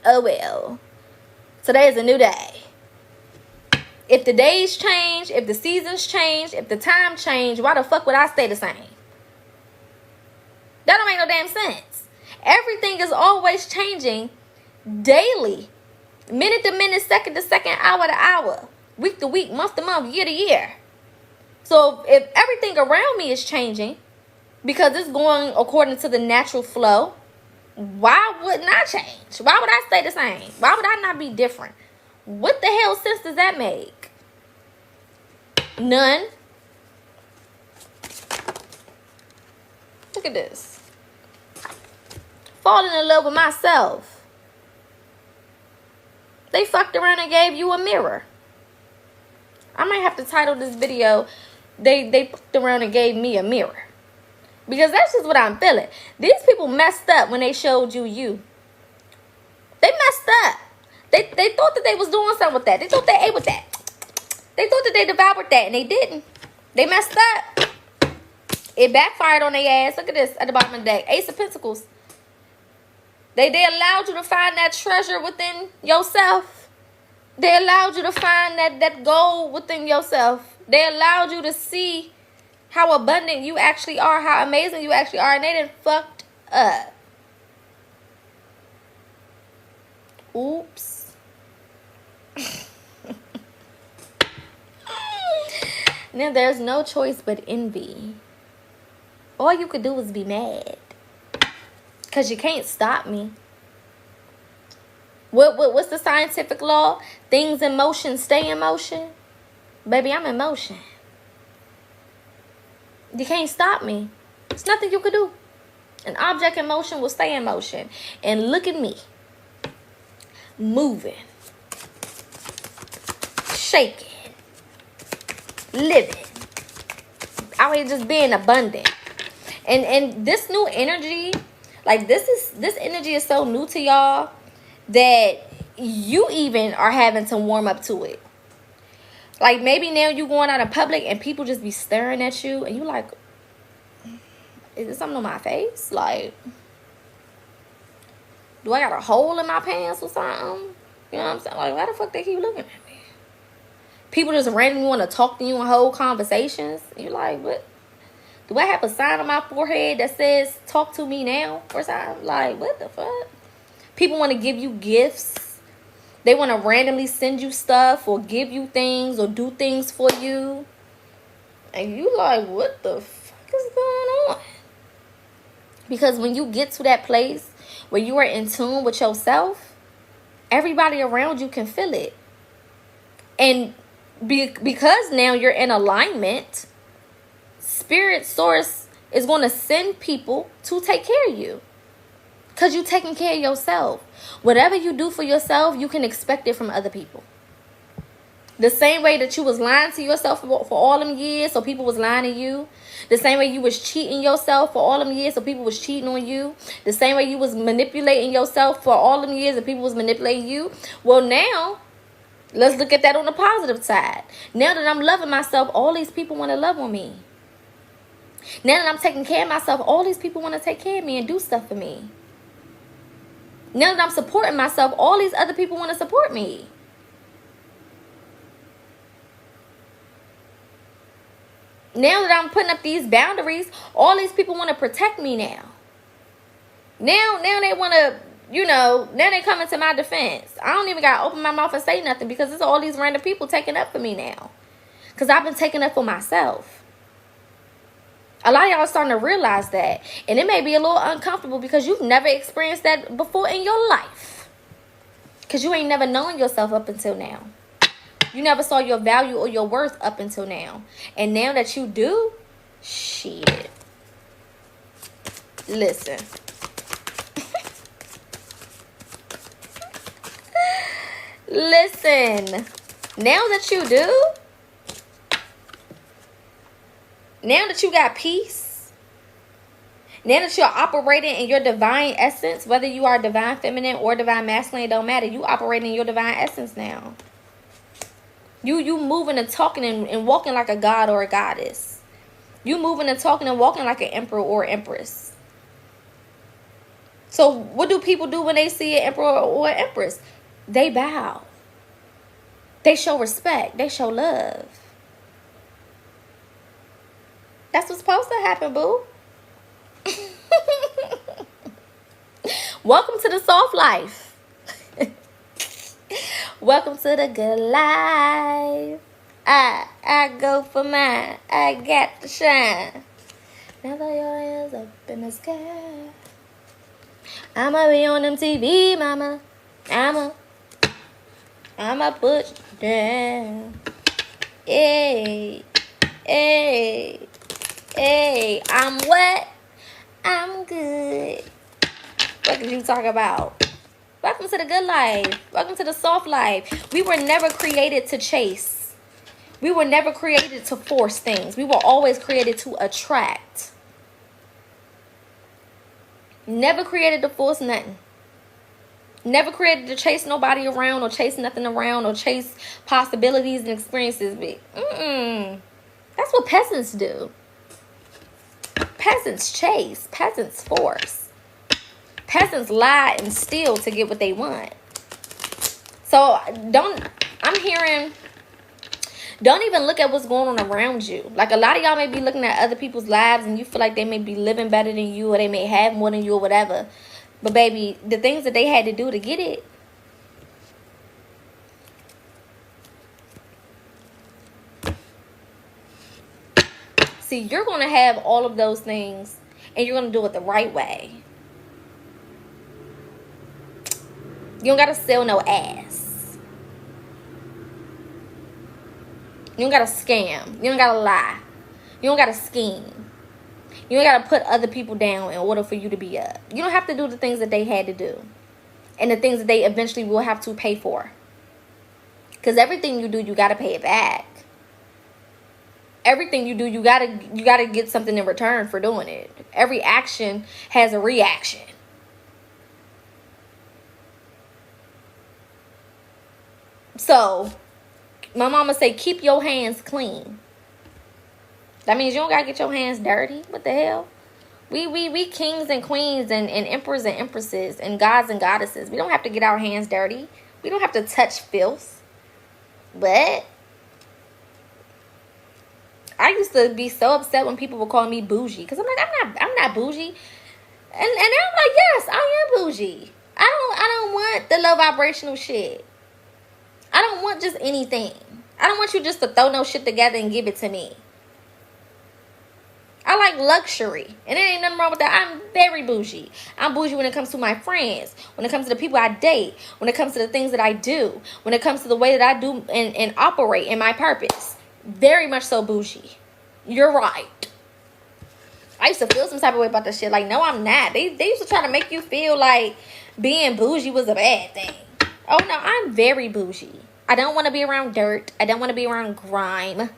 oh well. Today is a new day. If the days change, if the seasons change, if the time change, why the fuck would I stay the same? That don't make no damn sense. Everything is always changing daily. Minute to minute, second to second, hour to hour, week to week, month to month, year to year. So if everything around me is changing because it's going according to the natural flow, why wouldn't I change? Why would I stay the same? Why would I not be different? What the hell sense does that make? None. Look at this. Falling in love with myself. They fucked around and gave you a mirror. I might have to title this video, They fucked around and gave me a mirror. Because that's just what I'm feeling. These people messed up when they showed you you. They messed up. They thought that they was doing something with that. They thought they ate with that. They thought that they devoured that, and they didn't. They messed up. It backfired on their ass. Look at this at the bottom of the deck. Ace of Pentacles. They allowed you to find that treasure within yourself. They allowed you to find that gold within yourself. They allowed you to see how abundant you actually are, how amazing you actually are, and they done fucked up. Oops. Now there's no choice but envy. All you could do is be mad. Because you can't stop me. What's the scientific law? Things in motion stay in motion. Baby, I'm in motion. You can't stop me. There's nothing you could do. An object in motion will stay in motion. And look at me. Moving. Shaking. Living. Out here just being abundant. And this new energy, like this energy is so new to y'all that you even are having to warm up to it. Like maybe now you going out in public and people just be staring at you and you like, is there something on my face? Like, do I got a hole in my pants or something? You know what I'm saying? Like, why the fuck they keep looking at me? People just randomly want to talk to you and hold conversations. You're like, what? Do I have a sign on my forehead that says, talk to me now? Or something? Like, what the fuck? People want to give you gifts. They want to randomly send you stuff or give you things or do things for you. And you like, what the fuck is going on? Because when you get to that place where you are in tune with yourself, everybody around you can feel it. And because now you're in alignment, Spirit Source is going to send people to take care of you. Because you're taking care of yourself. Whatever you do for yourself, you can expect it from other people. The same way that you was lying to yourself for all them years, so people was lying to you. The same way you was cheating yourself for all them years, so people was cheating on you. The same way you was manipulating yourself for all them years, and people was manipulating you. Well, now, let's look at that on the positive side. Now that I'm loving myself, all these people want to love on me. Now that I'm taking care of myself, all these people want to take care of me and do stuff for me. Now that I'm supporting myself, all these other people want to support me. Now that I'm putting up these boundaries, all these people want to protect me now. Now they want to, now they coming to my defense. I don't even got to open my mouth and say nothing because it's all these random people taking up for me now. Because I've been taking up for myself. A lot of y'all are starting to realize that. And it may be a little uncomfortable because you've never experienced that before in your life. Because you ain't never known yourself up until now. You never saw your value or your worth up until now. And now that you do, shit. Listen. Listen. Now that you do, now that you got peace, now that you're operating in your divine essence, whether you are divine feminine or divine masculine, it don't matter. You operate in your divine essence now. You moving and talking and walking like a god or a goddess. You moving and talking and walking like an emperor or empress. So what do people do when they see an emperor or an empress? They bow. They show respect. They show love. That's what's supposed to happen, boo. Welcome to the soft life. Welcome to the good life. I go for mine. I got to shine. Now throw your hands up in the sky. I'ma be on MTV, mama. I'ma put you down. Hey, hey, hey. I'm what? I'm good. What did you talk about? Welcome to the good life. Welcome to the soft life. We were never created to chase. We were never created to force things. We were always created to attract. Never created to force nothing. Never created to chase nobody around or chase nothing around or chase possibilities and experiences. That's what peasants do. Peasants chase. Peasants force. Peasants lie and steal to get what they want. So don't even look at what's going on around you. Like a lot of y'all may be looking at other people's lives and you feel like they may be living better than you or they may have more than you or whatever. But baby, the things that they had to do to get it. See, you're going to have all of those things and you're going to do it the right way. You don't gotta sell no ass. You don't gotta scam. You don't gotta lie. You don't gotta scheme. You don't gotta put other people down in order for you to be up. You don't have to do the things that they had to do. And the things that they eventually will have to pay for. Because everything you do, you gotta pay it back. Everything you do, you gotta get something in return for doing it. Every action has a reaction. So, my mama say, keep your hands clean. That means you don't gotta get your hands dirty. What the hell? We kings and queens and emperors and empresses and gods and goddesses. We don't have to get our hands dirty. We don't have to touch filth. But I used to be so upset when people would call me bougie. Because I'm like, I'm not bougie. And then I'm like, yes, I am bougie. I don't want the low vibrational shit. I don't want just anything. I don't want you just to throw no shit together and give it to me. I I like luxury. And there ain't nothing wrong with that. I'm very bougie. I'm bougie when it comes to my friends, when it comes to the people I date, when it comes to the things that I do, when it comes to the way that I do and operate in my purpose. Very much so bougie. You're right. I used to feel some type of way about that shit. Like, no, I'm not. They used to try to make you feel like being bougie was a bad thing. Oh, no, I'm very bougie. I don't want to be around dirt. I don't want to be around grime.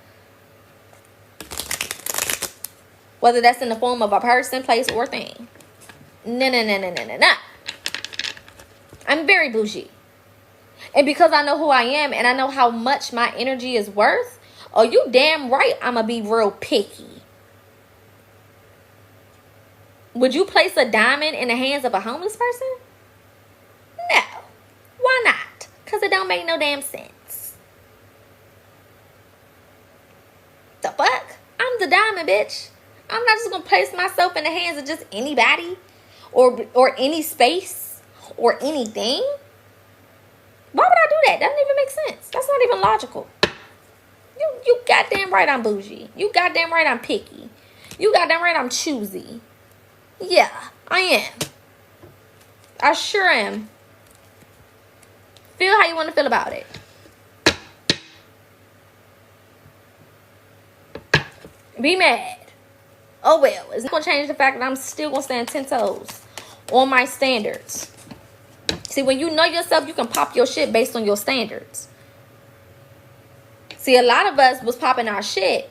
Whether that's in the form of a person, place, or thing. No. I'm very bougie. And because I know who I am and I know how much my energy is worth, oh, you damn right I'm going to be real picky. Would you place a diamond in the hands of a homeless person? No. Why not? Because it don't make no damn sense. The fuck? I'm the diamond, bitch. I'm not just going to place myself in the hands of just anybody or any space or anything. Why would I do that? That doesn't even make sense. That's not even logical. You goddamn right I'm bougie. You goddamn right I'm picky. You goddamn right I'm choosy. Yeah, I am. I sure am. Feel how you want to feel about it. Be mad. Oh well, it's not going to change the fact that I'm still going to stand 10 toes on my standards. See, when you know yourself, you can pop your shit based on your standards. See, a lot of us was popping our shit,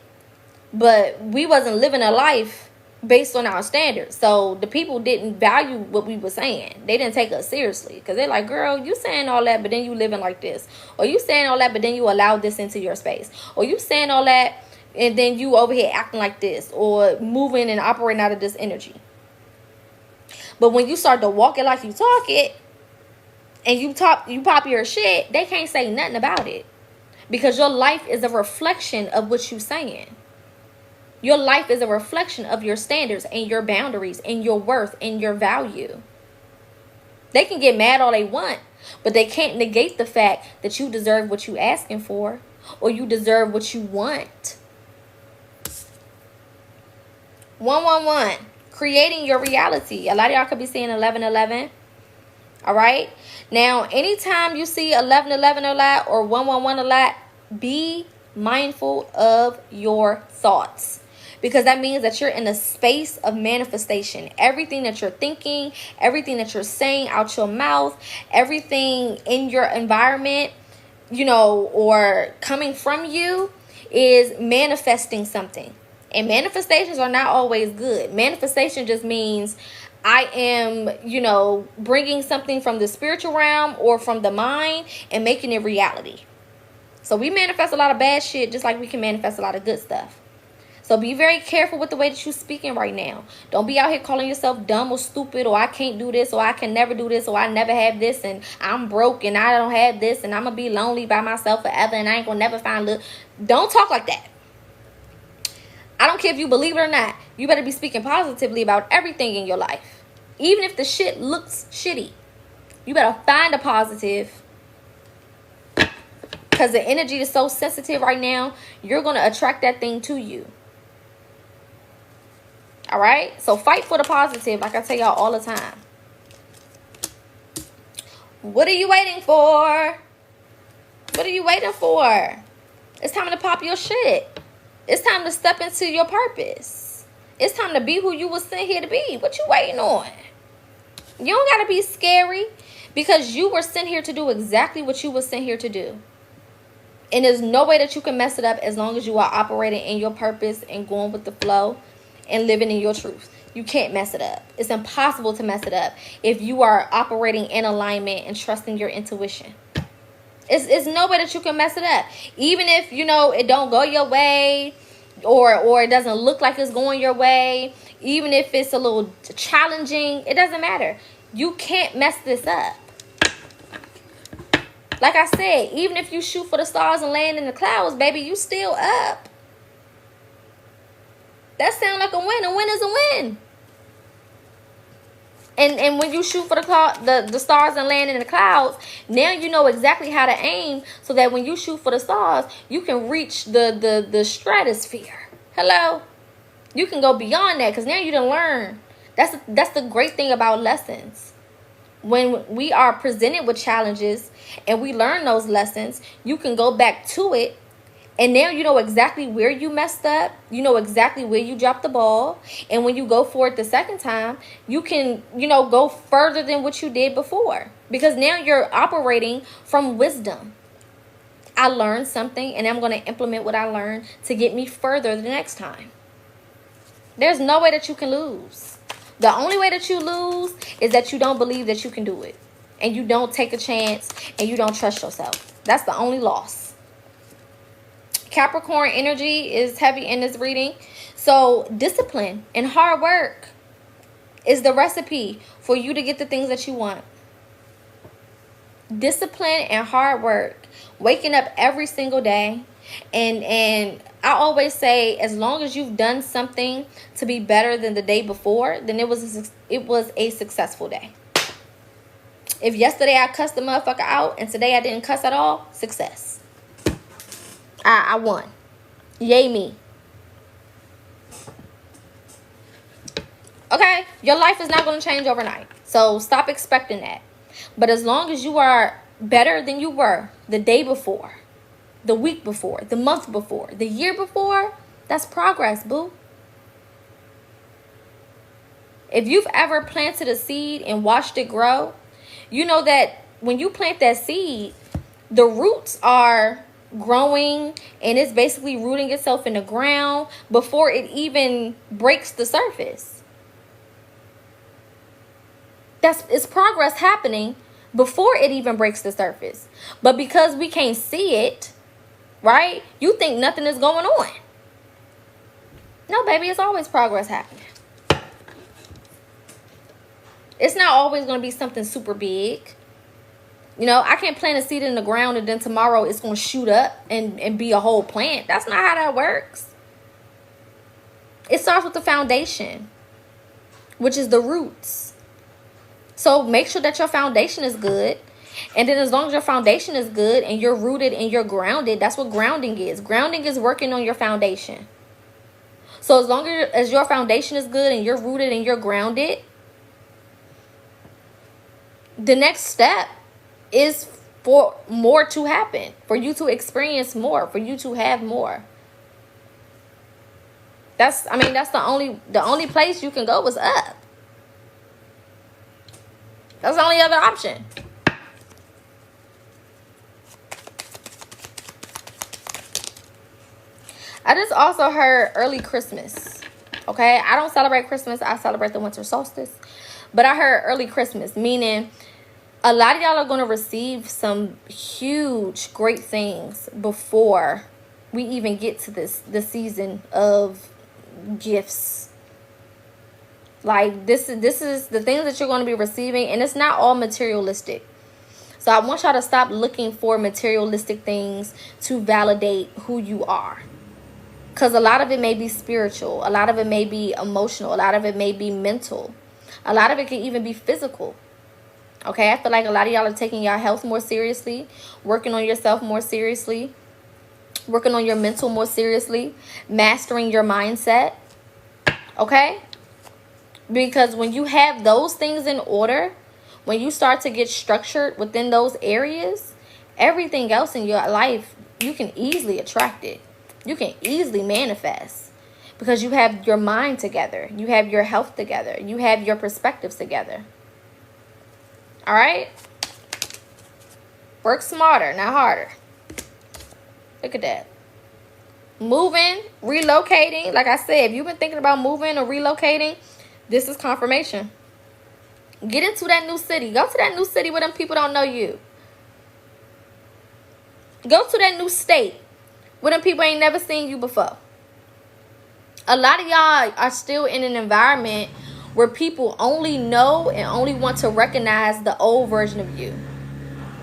but we wasn't living a life based on our standards. So the people didn't value what we were saying. They didn't take us seriously because they're like, girl, you saying all that, but then you living like this. Or you saying all that, but then you allow this into your space. Or you saying all that, and then you over here acting like this or moving and operating out of this energy. But when you start to walk it like you talk it and you pop your shit, they can't say nothing about it because your life is a reflection of what you're saying. Your life is a reflection of your standards and your boundaries and your worth and your value. They can get mad all they want, but they can't negate the fact that you deserve what you're asking for or you deserve what you want. 111. Creating your reality. A lot of y'all could be seeing 1111. All right. Now, anytime you see 1111 a lot or 111 a lot, be mindful of your thoughts. Because that means that you're in a space of manifestation. Everything that you're thinking, everything that you're saying out your mouth, everything in your environment, or coming from you is manifesting something. And manifestations are not always good. Manifestation just means I am, bringing something from the spiritual realm or from the mind and making it reality. So we manifest a lot of bad shit just like we can manifest a lot of good stuff. So be very careful with the way that you're speaking right now. Don't be out here calling yourself dumb or stupid or I can't do this or I can never do this or I never have this and I'm broke and I don't have this and I'm going to be lonely by myself forever and I ain't going to never find love. Don't talk like that. I don't care if you believe it or not. You better be speaking positively about everything in your life. Even if the shit looks shitty. You better find a positive. Because the energy is so sensitive right now. You're going to attract that thing to you. All right? So fight for the positive like I tell y'all all the time. What are you waiting for? What are you waiting for? It's time to pop your shit. It's time to step into your purpose. It's time to be who you were sent here to be. What you waiting on? You don't got to be scary because you were sent here to do exactly what you were sent here to do. And there's no way that you can mess it up as long as you are operating in your purpose and going with the flow and living in your truth. You can't mess it up. It's impossible to mess it up if you are operating in alignment and trusting your intuition. It's no way that you can mess it up. Even if, it don't go your way or it doesn't look like it's going your way. Even if it's a little challenging, it doesn't matter. You can't mess this up. Like I said, even if you shoot for the stars and land in the clouds, baby, you still up. That sounds like a win. A win is a win. And when you shoot for the stars and land in the clouds, now you know exactly how to aim so that when you shoot for the stars, you can reach the stratosphere. Hello? You can go beyond that because now you done learn. That's the great thing about lessons. When we are presented with challenges and we learn those lessons, you can go back to it. And now you know exactly where you messed up. You know exactly where you dropped the ball. And when you go for it the second time, you can, go further than what you did before. Because now you're operating from wisdom. I learned something and I'm going to implement what I learned to get me further the next time. There's no way that you can lose. The only way that you lose is that you don't believe that you can do it. And you don't take a chance and you don't trust yourself. That's the only loss. Capricorn energy is heavy in this reading. So discipline and hard work is the recipe for you to get the things that you want. Discipline and hard work. Waking up every single day. And I always say, as long as you've done something to be better than the day before, then it was a successful day. If yesterday I cussed the motherfucker out and today I didn't cuss at all, success. I won. Yay me. Okay? Your life is not going to change overnight. So stop expecting that. But as long as you are better than you were the day before, the week before, the month before, the year before, that's progress, boo. If you've ever planted a seed and watched it grow, you know that when you plant that seed, the roots are growing and it's basically rooting itself in the ground before it even breaks the surface. It's progress happening before it even breaks the surface. But because we can't see it, right? You think nothing is going on. No, baby, it's always progress happening. It's not always going to be something super big. I can't plant a seed in the ground and then tomorrow it's going to shoot up and be a whole plant. That's not how that works. It starts with the foundation, which is the roots. So make sure that your foundation is good. And then as long as your foundation is good and you're rooted and you're grounded, that's what grounding is. Grounding is working on your foundation. So as long as your foundation is good and you're rooted and you're grounded, the next step is for more to happen, for you to experience more, for you to have more. That's the only place you can go is up. That's the only other option. I just also heard early Christmas. Okay, I don't celebrate Christmas. I celebrate the winter solstice. But I heard early Christmas, meaning a lot of y'all are going to receive some huge, great things before we even get to the season of gifts. Like this is the things that you're going to be receiving, and it's not all materialistic. So I want y'all to stop looking for materialistic things to validate who you are. Because a lot of it may be spiritual. A lot of it may be emotional. A lot of it may be mental. A lot of it can even be physical. Okay, I feel like a lot of y'all are taking your health more seriously, working on yourself more seriously, working on your mental more seriously, mastering your mindset. Okay? Because when you have those things in order, when you start to get structured within those areas, everything else in your life, you can easily attract it. You can easily manifest because you have your mind together. You have your health together. You have your perspectives together. All right? Work smarter, not harder. Look at that. Moving, relocating. Like I said, if you've been thinking about moving or relocating, this is confirmation. Get into that new city. Go to that new city where them people don't know you. Go to that new state where them people ain't never seen you before. A lot of y'all are still in an environment where people only know and only want to recognize the old version of you.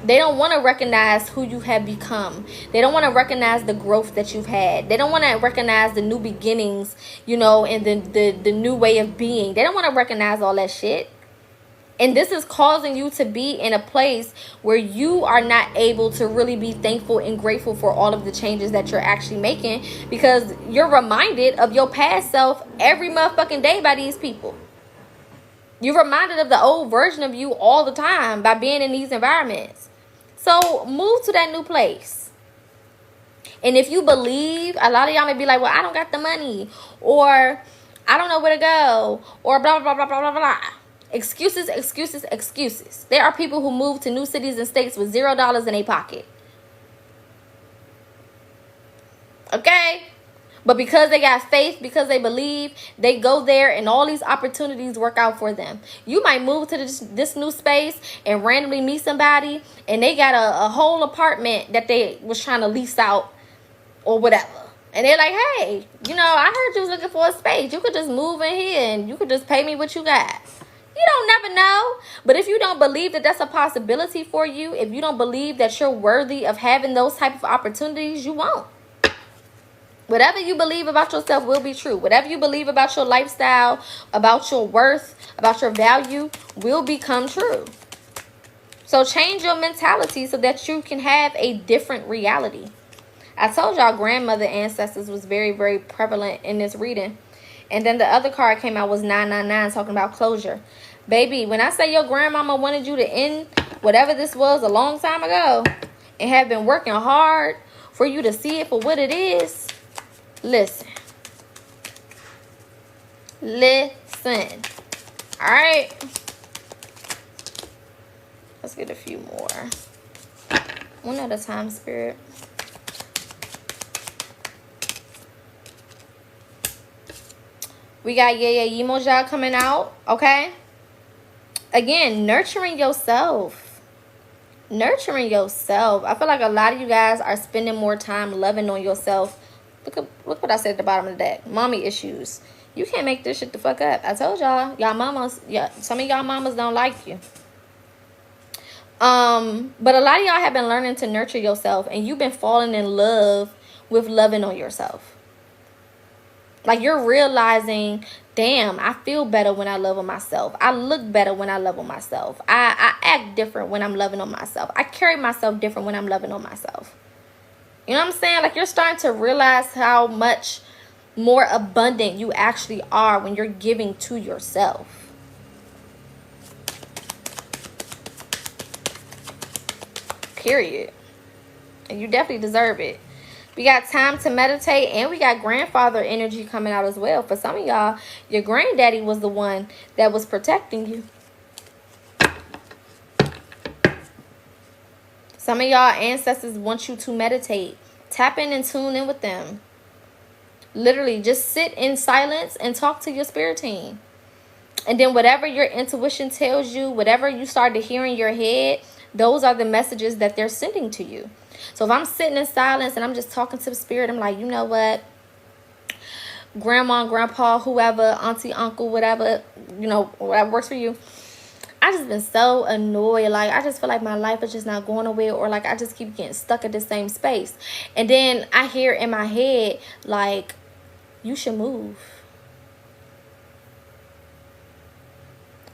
They don't want to recognize who you have become. They don't want to recognize the growth that you've had. They don't want to recognize the new beginnings, and the new way of being. They don't want to recognize all that shit. And this is causing you to be in a place where you are not able to really be thankful and grateful for all of the changes that you're actually making, because you're reminded of your past self every motherfucking day by these people. You're reminded of the old version of you all the time by being in these environments. So move to that new place. And if you believe, a lot of y'all may be like, well, I don't got the money, or I don't know where to go, or blah, blah, blah, blah, blah, blah. Excuses, excuses, excuses. There are people who move to new cities and states with $0 in their pocket. Okay? But because they got faith, because they believe, they go there and all these opportunities work out for them. You might move to this new space and randomly meet somebody and they got a whole apartment that they was trying to lease out or whatever. And they're like, hey, you know, I heard you was looking for a space. You could just move in here and you could just pay me what you got. You don't never know. But if you don't believe that that's a possibility for you, if you don't believe that you're worthy of having those type of opportunities, you won't. Whatever you believe about yourself will be true. Whatever you believe about your lifestyle, about your worth, about your value will become true. So change your mentality so that you can have a different reality. I told y'all grandmother ancestors was very, very prevalent in this reading. And then the other card came out was 999 talking about closure. Baby, when I say your grandmama wanted you to end whatever this was a long time ago and have been working hard for you to see it for what it is, listen. Listen. All right. Let's get a few more. One at a time, Spirit. We got Yemoja coming out, okay? Again, nurturing yourself. Nurturing yourself. I feel like a lot of you guys are spending more time loving on yourself. Look what I said at the bottom of the deck. Mommy issues. You can't make this shit the fuck up. I told y'all. Y'all mamas, yeah, some of y'all mamas don't like you. But a lot of y'all have been learning to nurture yourself, and you've been falling in love with loving on yourself. Like, you're realizing, damn, I feel better when I love on myself. I look better when I love on myself. I act different when I'm loving on myself. I carry myself different when I'm loving on myself. You know what I'm saying? Like, you're starting to realize how much more abundant you actually are when you're giving to yourself. Period. And you definitely deserve it. We got time to meditate, and we got grandfather energy coming out as well. For some of y'all, your granddaddy was the one that was protecting you. Some of y'all ancestors want you to meditate. Tap in and tune in with them. Literally, just sit in silence and talk to your spirit team. And then whatever your intuition tells you, whatever you start to hear in your head, those are the messages that they're sending to you. So if I'm sitting in silence and I'm just talking to the spirit, I'm like, you know what? Grandma, grandpa, whoever, auntie, uncle, whatever, you know, whatever works for you. I just been so annoyed. Like, I just feel like my life is just not going nowhere, or like I just keep getting stuck at the same space. And then I hear in my head, like, you should move.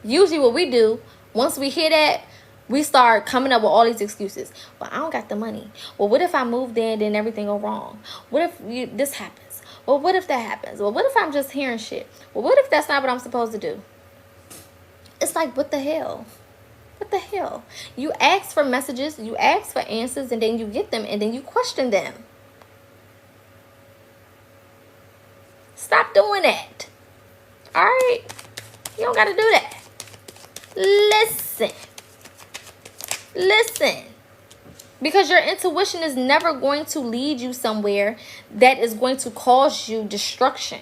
Usually what we do, once we hear that, we start coming up with all these excuses. Well, I don't got the money. Well, what if I move there and then everything go wrong? What if this happens? Well, what if that happens? Well, what if I'm just hearing shit? Well, what if that's not what I'm supposed to do? It's like, what the hell? What the hell? You ask for messages, you ask for answers, and then you get them, and then you question them. Stop doing that. All right? You don't got to do that. Listen. Listen. Because your intuition is never going to lead you somewhere that is going to cause you destruction.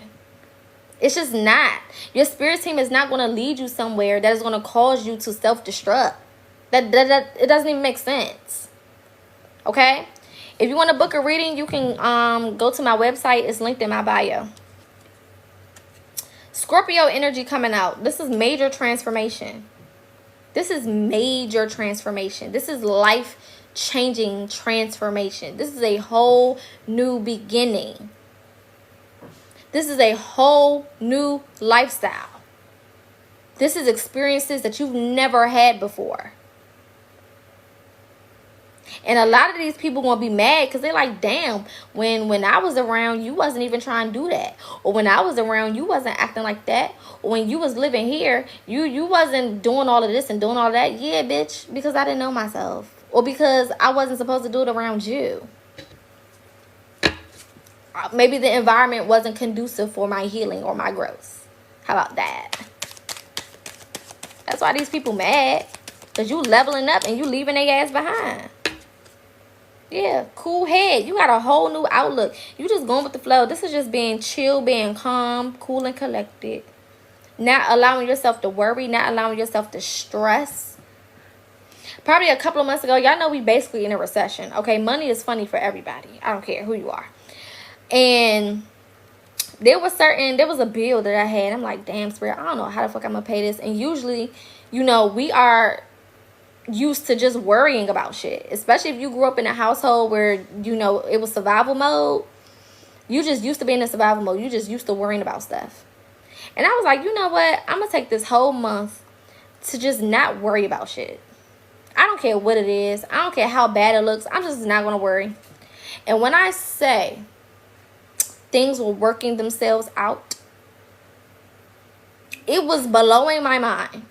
It's just not. Your spirit team is not going to lead you somewhere that is going to cause you to self-destruct. That it doesn't even make sense. Okay? If you want to book a reading, you can go to my website. It's linked in my bio. Scorpio energy coming out. This is major transformation. This is major transformation. This is life-changing transformation. This is a whole new beginning. This is a whole new lifestyle. This is experiences that you've never had before. And a lot of these people gonna be mad because they're like, damn, when I was around, you wasn't even trying to do that. Or when I was around, you wasn't acting like that. Or when you was living here, you wasn't doing all of this and doing all of that. Yeah, bitch, because I didn't know myself. Or because I wasn't supposed to do it around you. Maybe the environment wasn't conducive for my healing or my growth. How about that? That's why these people mad. Because you leveling up and you leaving their ass behind. Yeah, cool head. You got a whole new outlook. You just going with the flow. This is just being chill, being calm, cool, and collected. Not allowing yourself to worry. Not allowing yourself to stress. Probably a couple of months ago, y'all know we basically in a recession. Okay, money is funny for everybody. I don't care who you are. And there was a bill that I had. I'm like, damn, Spirit, I don't know how the fuck I'm going to pay this. And usually, you know, we are used to just worrying about shit, especially if you grew up in a household where, you know, it was survival mode. You just used to being in survival mode. You just used to worrying about stuff. And I was like, you know what, I'm gonna take this whole month to just not worry about shit. I don't care what it is. I don't care how bad it looks. I'm just not gonna worry. And when I say things were working themselves out, it was blowing my mind.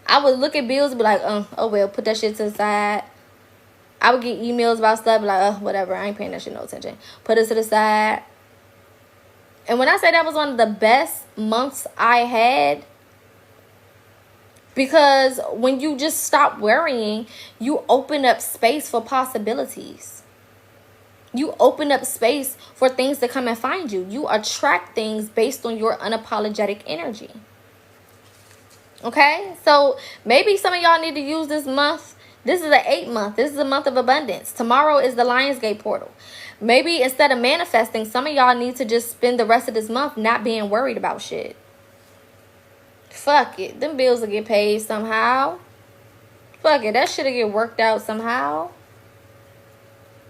I would look at bills and be like, oh well, put that shit to the side. I would get emails about stuff, be like, whatever, I ain't paying that shit no attention. Put it to the side. And when I say that was one of the best months I had, because when you just stop worrying, you open up space for possibilities. You open up space for things to come and find you. You attract things based on your unapologetic energy. Okay, so maybe some of y'all need to use this month. This is an 8 month. This is a month of abundance. Tomorrow is the Lionsgate portal. Maybe instead of manifesting, some of y'all need to just spend the rest of this month not being worried about shit. Fuck it. Them bills will get paid somehow. Fuck it. That shit will get worked out somehow.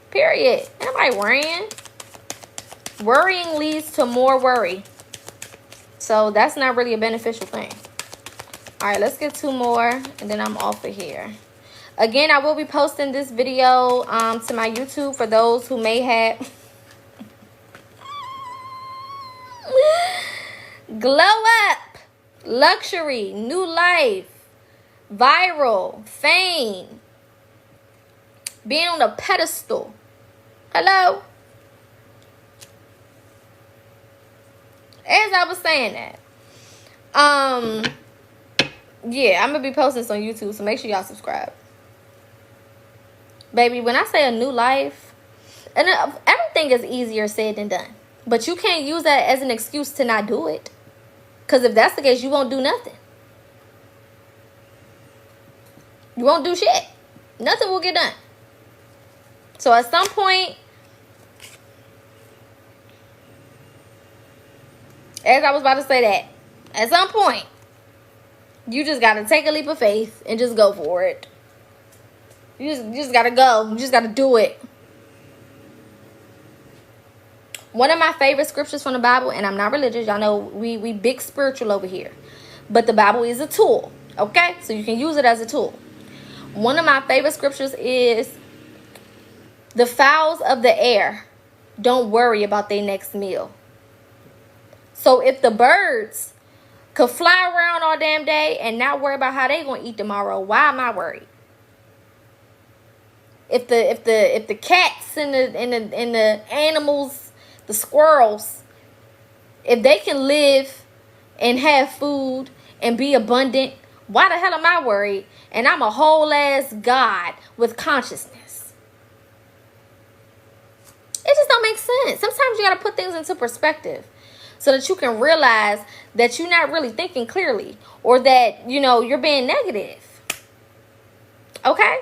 Period. Nobody worrying. Worrying leads to more worry. So that's not really a beneficial thing. All right, let's get 2 more, and then I'm off of here. Again, I will be posting this video to my YouTube for those who may have glow up, luxury, new life, viral, fame, being on a pedestal. Hello? As I was saying that, yeah, I'm going to be posting this on YouTube, so make sure y'all subscribe. Baby, when I say a new life, and everything is easier said than done. But you can't use that as an excuse to not do it. Because if that's the case, you won't do nothing. You won't do shit. Nothing will get done. So at some point, as I was about to say that, at some point, you just got to take a leap of faith and just go for it. You just got to go. You just got to do it. One of my favorite scriptures from the Bible, and I'm not religious. Y'all know we big spiritual over here. But the Bible is a tool. Okay? So you can use it as a tool. One of my favorite scriptures is, the fowls of the air don't worry about their next meal. So if the birds could fly around all damn day and not worry about how they gonna eat tomorrow, why am I worried? If the cats and the animals, the squirrels, if they can live and have food and be abundant, why the hell am I worried? And I'm a whole ass God with consciousness. It just don't make sense. Sometimes you gotta put things into perspective, so that you can realize that you're not really thinking clearly, or that, you know, you're being negative. Okay?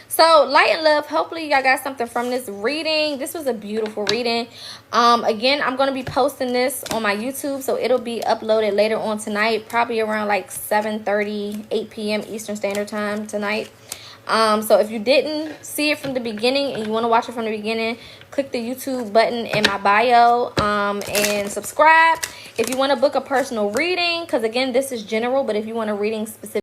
So, light and love, hopefully y'all got something from this reading. This was a beautiful reading. Again, I'm going to be posting this on my YouTube, so it'll be uploaded later on tonight, probably around like 7:30, 8 p.m. Eastern Standard Time tonight. So if you didn't see it from the beginning and you want to watch it from the beginning, click the YouTube button in my bio, and subscribe. If you want to book a personal reading, because again, this is general, but if you want a reading specific